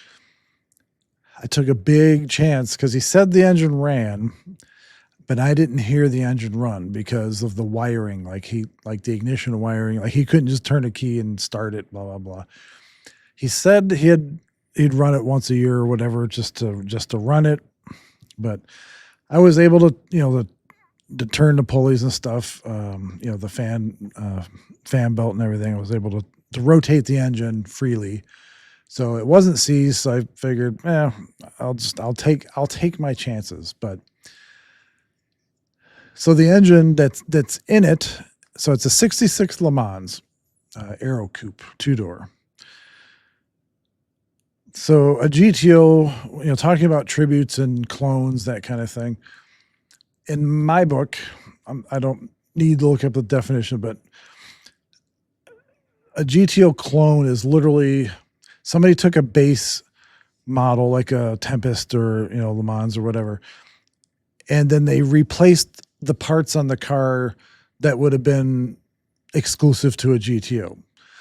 I took a big chance because he said the engine ran, but I didn't hear the engine run because of the wiring. Like the ignition wiring, like he couldn't just turn a key and start it, blah, blah, blah. He said he'd run it once a year or whatever, just to run it. But I was able to, to turn the pulleys and stuff, the fan belt and everything. I was able to rotate the engine freely So it wasn't seized. So I figured, I'll take my chances. But so the engine that's in it, so it's a 66 Lemans Aero Coupe 2-door. So a GTO, talking about tributes and clones, that kind of thing. In my book, I don't need to look up the definition, but a GTO clone is literally somebody took a base model like a Tempest or Le Mans or whatever, and then they replaced the parts on the car that would have been exclusive to a GTO.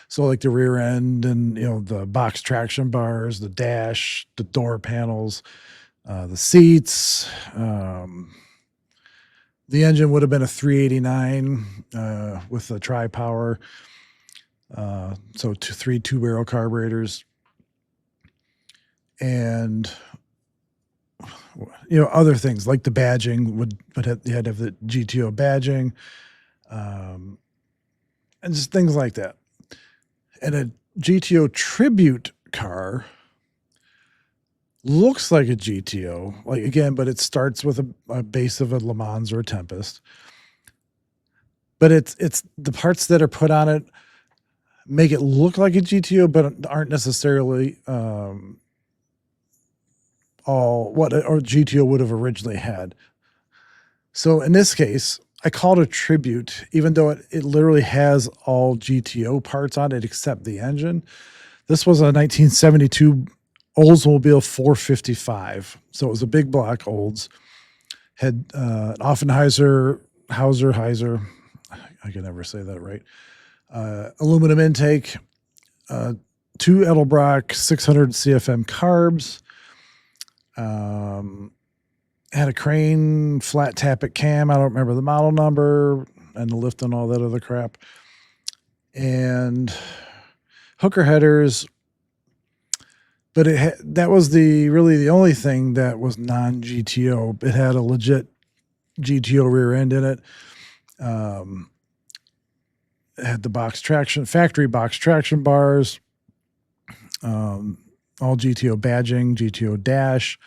So like the rear end and the box traction bars, the dash, the door panels, the seats. The engine would have been a 389 with the tri-power. So three two-barrel carburetors. And other things like the badging you had to have the GTO badging, and just things like that. And a GTO Tribute car looks like a GTO, but it starts with a base of a Le Mans or a Tempest. But it's the parts that are put on it make it look like a GTO, but aren't necessarily all what a GTO would have originally had. So in this case, I called it a Tribute, even though it literally has all GTO parts on it except the engine. This was a 1972 Oldsmobile 455. So it was a big block Olds. Had an Offenhauser, I can never say that right. Aluminum intake, 2 Edelbrock 600 CFM carbs. Had a crane flat tappet cam. I don't remember the model number and the lift and all that other crap. And hooker headers. But that was really the only thing that was non-GTO. It had a legit GTO rear end in it. It had the factory box traction bars, all GTO badging, GTO dash.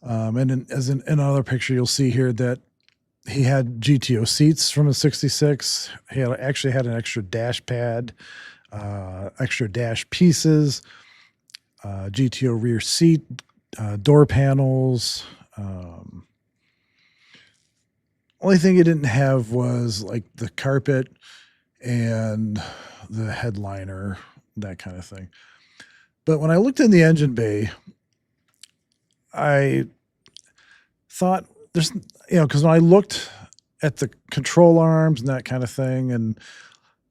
And as in another picture, you'll see here that he had GTO seats from a 66. He actually had an extra dash pad, extra dash pieces, GTO rear seat, door panels. Only thing he didn't have was like the carpet and the headliner, that kind of thing. But when I looked in the engine bay, I thought there's, because when I looked at the control arms and that kind of thing and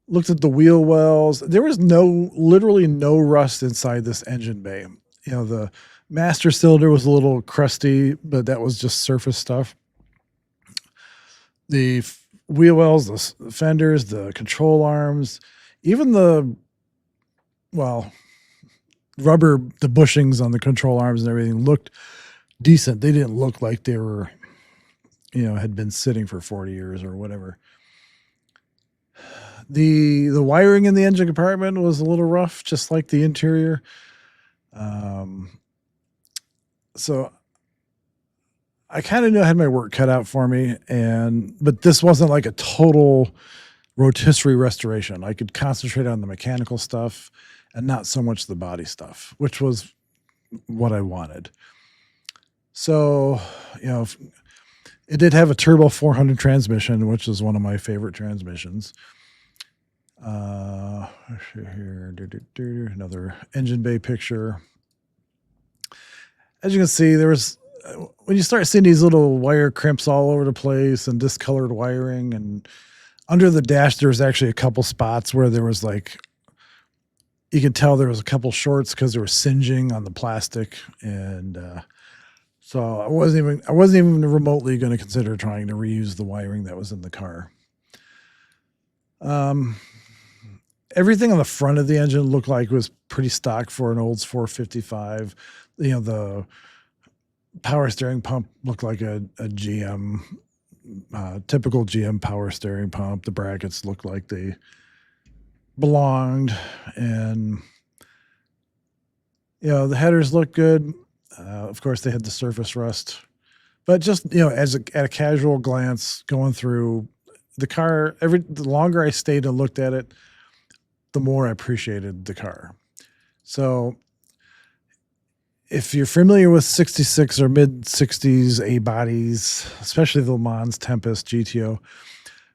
looked at the wheel wells, there was literally no rust inside this engine bay. The master cylinder was a little crusty, but that was just surface stuff. The wheel wells, the fenders, the control arms, even the bushings on the control arms and everything looked decent. They didn't look like they were, had been sitting for 40 years or whatever. The wiring in the engine compartment was a little rough, just like the interior. So I kind of knew I had my work cut out for me, but this wasn't like a total rotisserie restoration. I could concentrate on the mechanical stuff and not so much the body stuff, which was what I wanted. So, it did have a turbo 400 transmission, which is one of my favorite transmissions. Here, another engine bay picture. As you can see, when you start seeing these little wire crimps all over the place and discolored wiring, and under the dash, there was actually a couple spots where there was you could tell there was a couple shorts because there was singeing on the plastic. And, so I wasn't even remotely going to consider trying to reuse the wiring that was in the car. Everything on the front of the engine looked like it was pretty stock for an Olds 455. The power steering pump looked like a GM, typical GM power steering pump. The brackets looked like they belonged, and The headers look good. Of course, they had the surface rust, but just at a casual glance going through the car, the longer I stayed and looked at it, the more I appreciated the car. So if you're familiar with 66 or mid 60s A bodies, especially the Lemans Tempest GTO,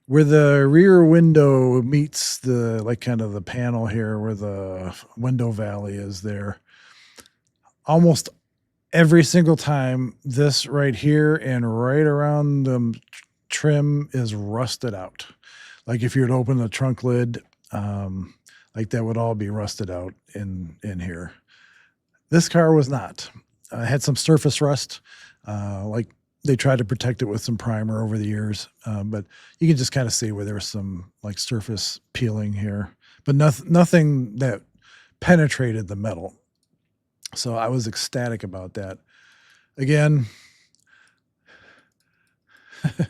where the rear window meets the kind of the panel here where the window valley is there, almost every single time this right here and right around the trim is rusted out. Like if you were to open the trunk lid, like that would all be rusted out in here. This car was not. Had some surface rust, like they tried to protect it with some primer over the years, but you can just kind of see where there was some like surface peeling here, but nothing that penetrated the metal. So I was ecstatic about that. Again,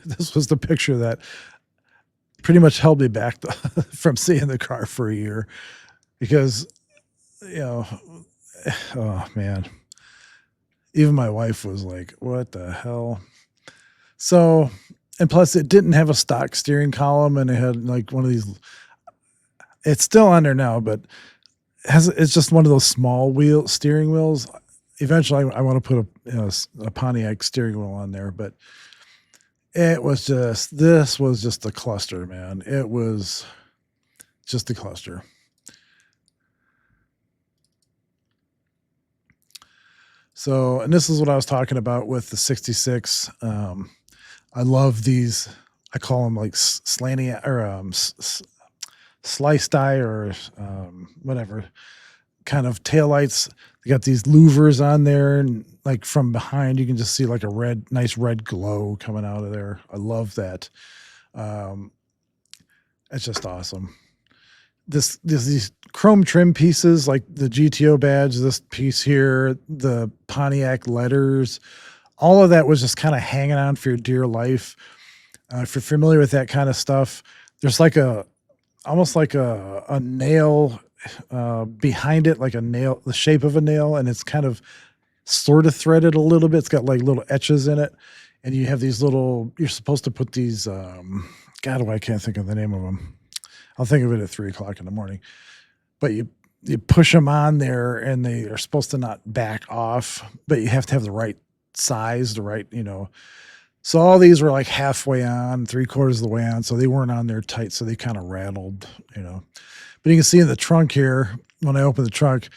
this was the picture that pretty much held me back from seeing the car for a year because, oh man, even my wife was like, what the hell? So, and plus it didn't have a stock steering column and it had like one of these, it's still on there now, but it's just one of those small steering wheels. Eventually I want to put a Pontiac steering wheel on there, but this was just a cluster, man. It was just a cluster. So, and this is what I was talking about with the 66. I love these. I call them like slanty or sliced eye or whatever kind of taillights. They got these louvers on there, and like from behind, you can just see like a nice red glow coming out of there. I love that. It's just awesome. These chrome trim pieces like the GTO badge, this piece here, the Pontiac letters, all of that was just kind of hanging on for your dear life. If you're familiar with that kind of stuff, there's like almost like a nail behind it, like a nail, the shape of a nail, and it's kind of sort of threaded a little bit. It's got like little etches in it, and you have these you're supposed to put these, God, I can't think of the name of them. I'll think of it at 3 o'clock in the morning, but you push them on there and they are supposed to not back off, but you have to have the right size, so all these were like halfway on, 3/4 of the way on. So they weren't on there tight. So they kind of rattled, but you can see in the trunk here, when I open the trunk,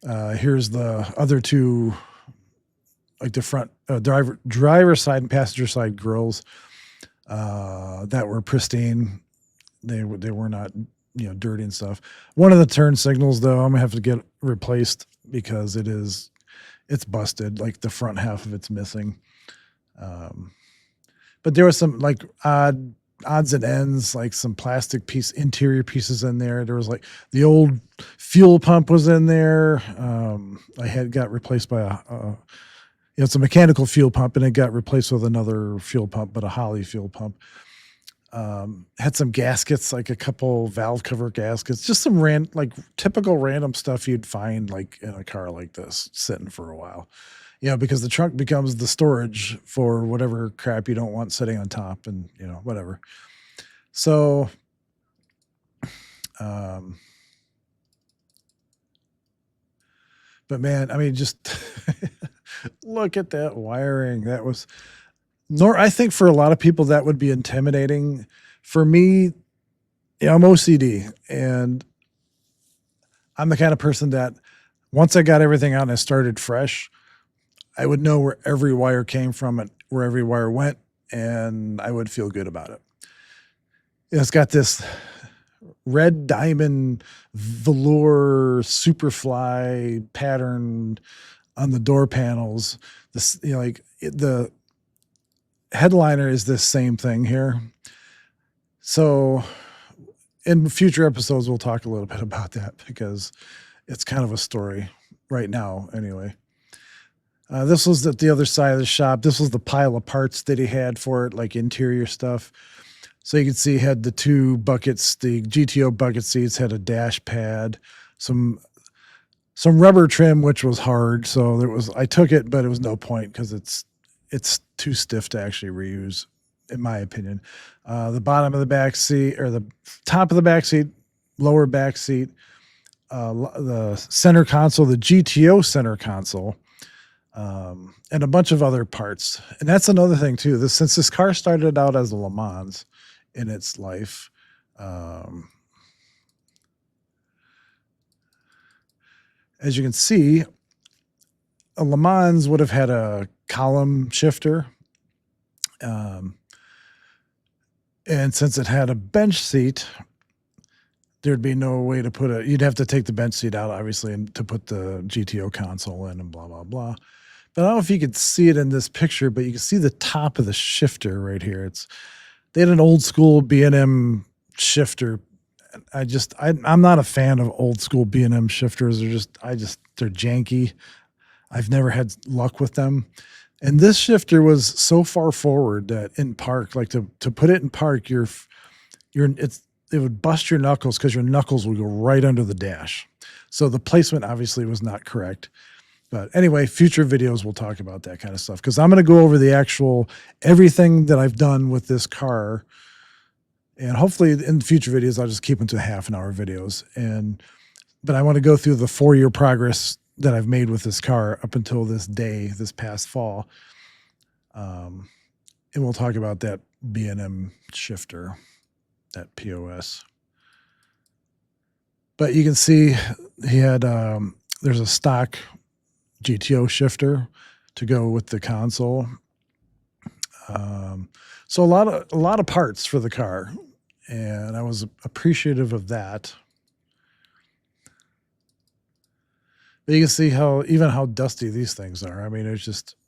here's the other two, like the front driver side and passenger side grills, that were pristine. They were not, dirty and stuff. One of the turn signals though, I'm gonna have to get replaced because it's busted. Like the front half of it's missing. But there was some like odds and ends, like some plastic interior pieces in there. There was like the old fuel pump was in there. I got replaced by it's a mechanical fuel pump and it got replaced with another fuel pump, but a Holley fuel pump. Had some gaskets, like a couple valve cover gaskets, just some typical random stuff you'd find like in a car like this sitting for a while. Because the trunk becomes the storage for whatever crap you don't want sitting on top and, whatever. So, but man, I mean, just look at that wiring. I think for a lot of people that would be intimidating. For me, I'm OCD and I'm the kind of person that once I got everything out and I started fresh, I would know where every wire came from and where every wire went, and I would feel good about it. It's got this red diamond velour Superfly pattern on the door panels. This, the headliner is this same thing here. So in future episodes, we'll talk a little bit about that because it's kind of a story right now anyway. This was at the other side of the shop. This was the pile of parts that he had for it, like interior stuff. So you can see he had the 2 buckets. The GTO bucket seats had a dash pad, some some rubber trim, which was hard. So I took it, but it was no point because it's too stiff to actually reuse, in my opinion. The bottom of the back seat, or the top of the back seat, lower back seat, the center console, the GTO center console, and a bunch of other parts. And that's another thing too. Since this car started out as a Le Mans in its life, as you can see, a Le Mans would have had a column shifter. And since it had a bench seat, there'd be no way to put you'd have to take the bench seat out, obviously, and to put the GTO console in and blah, blah, blah. But I don't know if you could see it in this picture, but you can see the top of the shifter right here. They had an old school B&M shifter. I'm not a fan of old school B&M shifters. They're janky. I've never had luck with them. And this shifter was so far forward that in park, like to put it in park, it would bust your knuckles because your knuckles would go right under the dash. So the placement obviously was not correct. But anyway, future videos we'll talk about that kind of stuff, because I'm going to go over everything that I've done with this car. And hopefully in future videos, I'll just keep them to half-an-hour videos. But I want to go through the 4-year progress that I've made with this car up until this day, this past fall. And we'll talk about that B&M shifter, that POS. But you can see he had, there's a stock GTO shifter to go with the console. So a lot of parts for the car, and I was appreciative of that. But you can see how dusty these things are. I mean,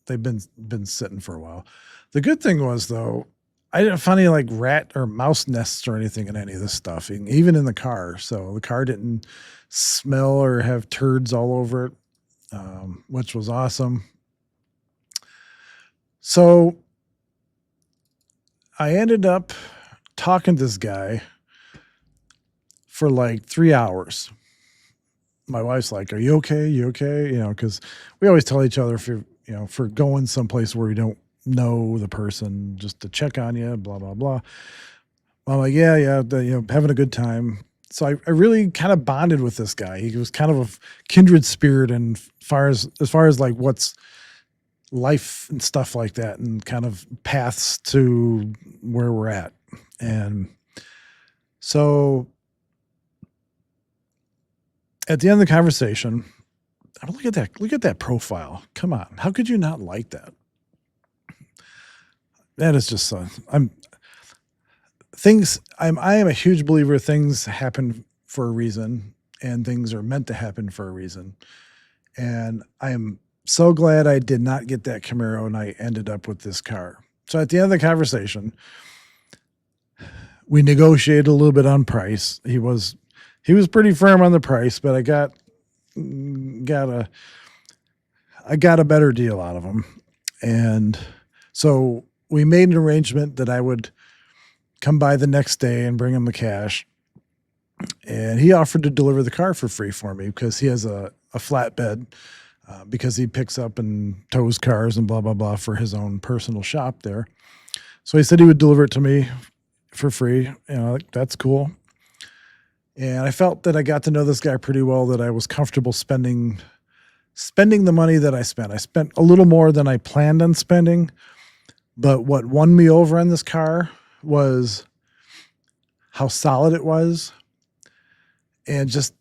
they've been sitting for a while. The good thing was, though, I didn't find any like rat or mouse nests or anything in any of this stuff, even in the car. So the car didn't smell or have turds all over it, which was awesome. So I ended up talking to this guy for like 3 hours. My wife's like, "Are you okay? You okay?" Because we always tell each other if we're going someplace where we don't know the person, just to check on you, blah, blah, blah. I'm like, yeah, having a good time. So I really kind of bonded with this guy. He was kind of a kindred spirit, and as far as like what's life and stuff like that, and kind of paths to where we're at. And so at the end of the conversation, look at that profile. Come on. How could you not like that? That is just I am a huge believer things happen for a reason, and things are meant to happen for a reason. And I am so glad I did not get that Camaro and I ended up with this car. So at the end of the conversation, we negotiated a little bit on price. He was pretty firm on the price, but I got a better deal out of him. And so we made an arrangement that I would come by the next day and bring him the cash. And he offered to deliver the car for free for me because he has a flatbed, because he picks up and tows cars and blah, blah, blah for his own personal shop there. So he said he would deliver it to me for free. That's cool. And I felt that I got to know this guy pretty well, that I was comfortable spending the money that I spent. I spent a little more than I planned on spending, but what won me over on this car was how solid it was, and just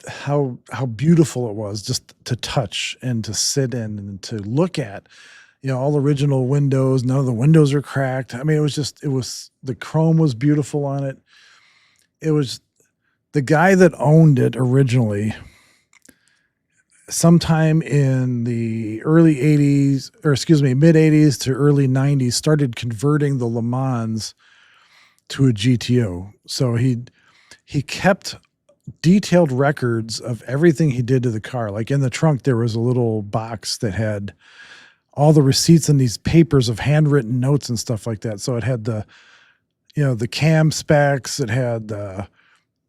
how beautiful it was just to touch and to sit in and to look at. All original windows. None of the windows are cracked. I mean, the chrome was beautiful on it. It was the guy that owned it originally, sometime in the early 80s, or excuse me, mid 80s to early 90s, started converting the Le Mans to a GTO. So he kept detailed records of everything he did to the car. Like in the trunk, there was a little box that had all the receipts and these papers of handwritten notes and stuff like that. So it had the cam specs, it had the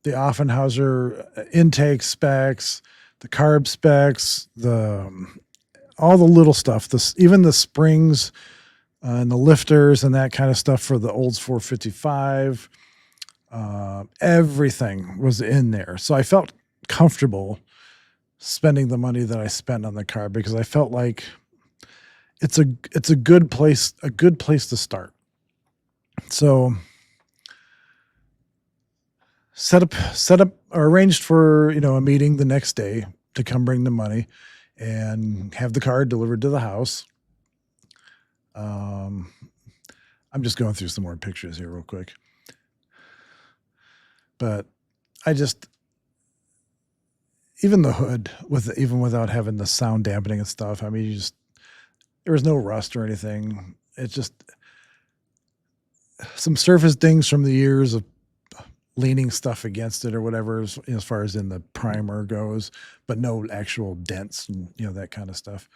Offenhauser intake specs, the carb specs, all the little stuff, even the springs and the lifters and that kind of stuff for the Olds 455. Everything was in there. So I felt comfortable spending the money that I spent on the car because I felt like it's a good place to start. So set up or arranged for, a meeting the next day to come bring the money and have the car delivered to the house. I'm just going through some more pictures here real quick. But even the hood, even without having the sound dampening and stuff, I mean, there was no rust or anything. It's just some surface dings from the years of leaning stuff against it or whatever, as far as in the primer goes, but no actual dents and, that kind of stuff.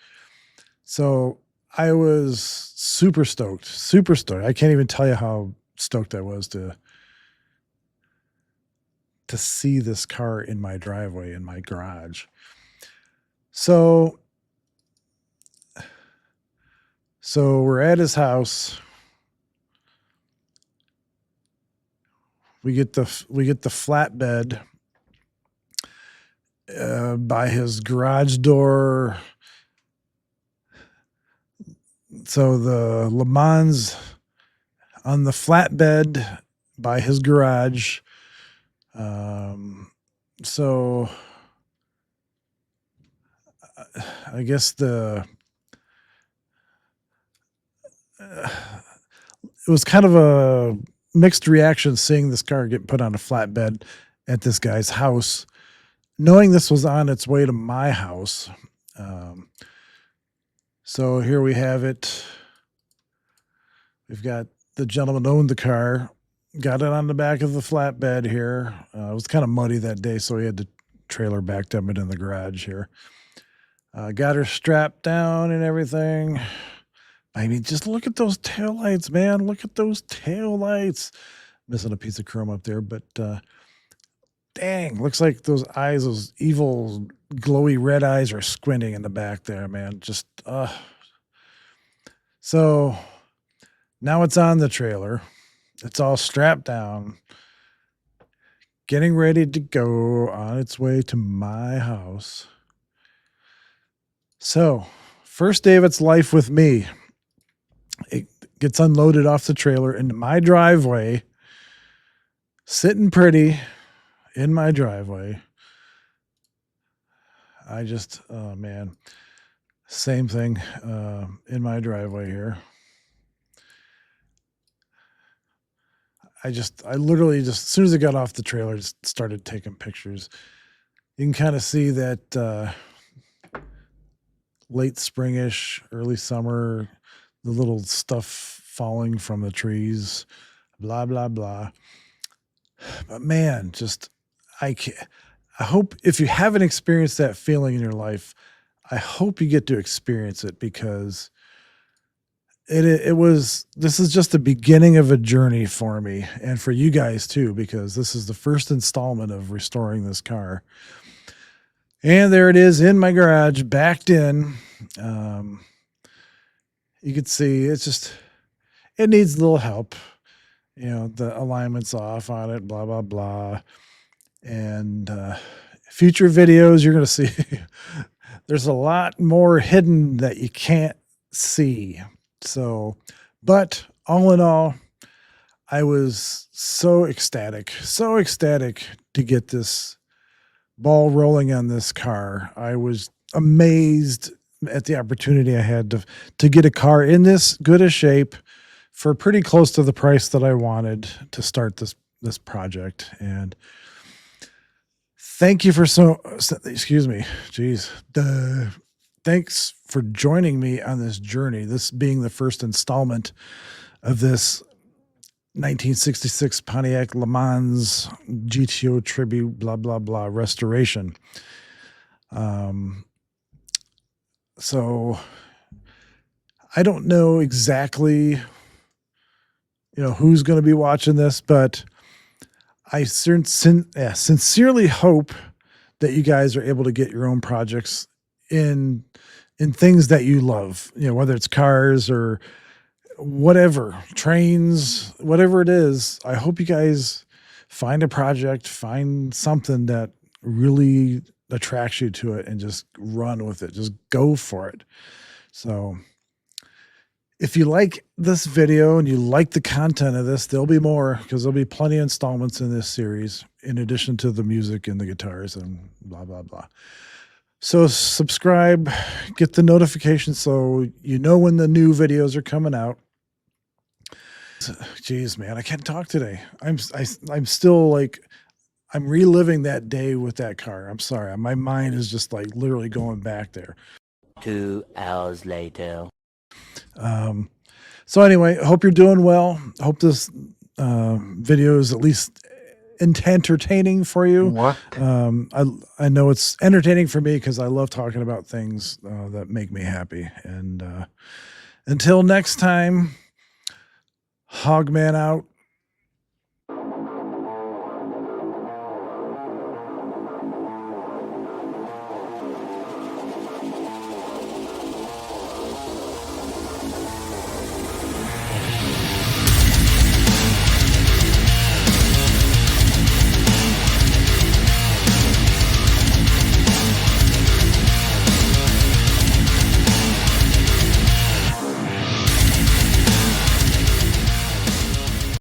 So I was super stoked. I can't even tell you how stoked I was to see this car in my driveway, in my garage. So we're at his house. We get the flatbed by his garage door. So the Lemans on the flatbed by his garage. So I guess it was kind of a mixed reaction seeing this car get put on a flatbed at this guy's house, knowing this was on its way to my house. So here we have it. We've got the gentleman who owned the car, got it on the back of the flatbed here. It was kind of muddy that day, so he had the trailer backed up in the garage here. Got her strapped down and everything. I mean, just look at those taillights, man. Look at those taillights. Missing a piece of chrome up there, but dang, looks like those eyes, those evil, glowy red eyes are squinting in the back there, man. Just, So now it's on the trailer. It's all strapped down, getting ready to go on its way to my house. So, first day of its life with me. It gets unloaded off the trailer into my driveway, sitting pretty in my driveway. Oh man, same thing in my driveway here. I literally just, as soon as it got off the trailer, just started taking pictures. You can kind of see that late springish, early summer, the little stuff falling from the trees, blah, blah, blah. But man, I hope if you haven't experienced that feeling in your life, I hope you get to experience it, because this is just the beginning of a journey for me and for you guys too, because this is the first installment of restoring this car. And there it is in my garage, backed in. You can see it needs a little help. The alignment's off on it, blah, blah, blah. And future videos, you're going to see there's a lot more hidden that you can't see. So, but all in all, I was so ecstatic to get this ball rolling on this car. I was amazed at the opportunity I had to get a car in this good a shape for pretty close to the price that I wanted to start this project. And thank you excuse me, geez. Thanks for joining me on this journey, this being the first installment of this 1966 Pontiac Lemans GTO Tribute, blah, blah, blah, restoration. So I don't know exactly, who's going to be watching this, but I sincerely hope that you guys are able to get your own projects in things that you love, you know, whether it's cars or whatever, trains, whatever it is. I hope you guys find a project, find something that really attracts you to it and just run with it. Just go for it. So if you like this video and you like the content of this, there'll be more, because there'll be plenty of installments in this series in addition to the music and the guitars and blah, blah, blah. So subscribe, get the notifications so you know when the new videos are coming out. Jeez, man, I can't talk today. I'm still like, I'm reliving that day with that car. I'm sorry. My mind is just like literally going back there. 2 hours later. So anyway, I hope you're doing well. I hope this video is at least entertaining for you. What? I know it's entertaining for me because I love talking about things that make me happy. And until next time, Hogman out.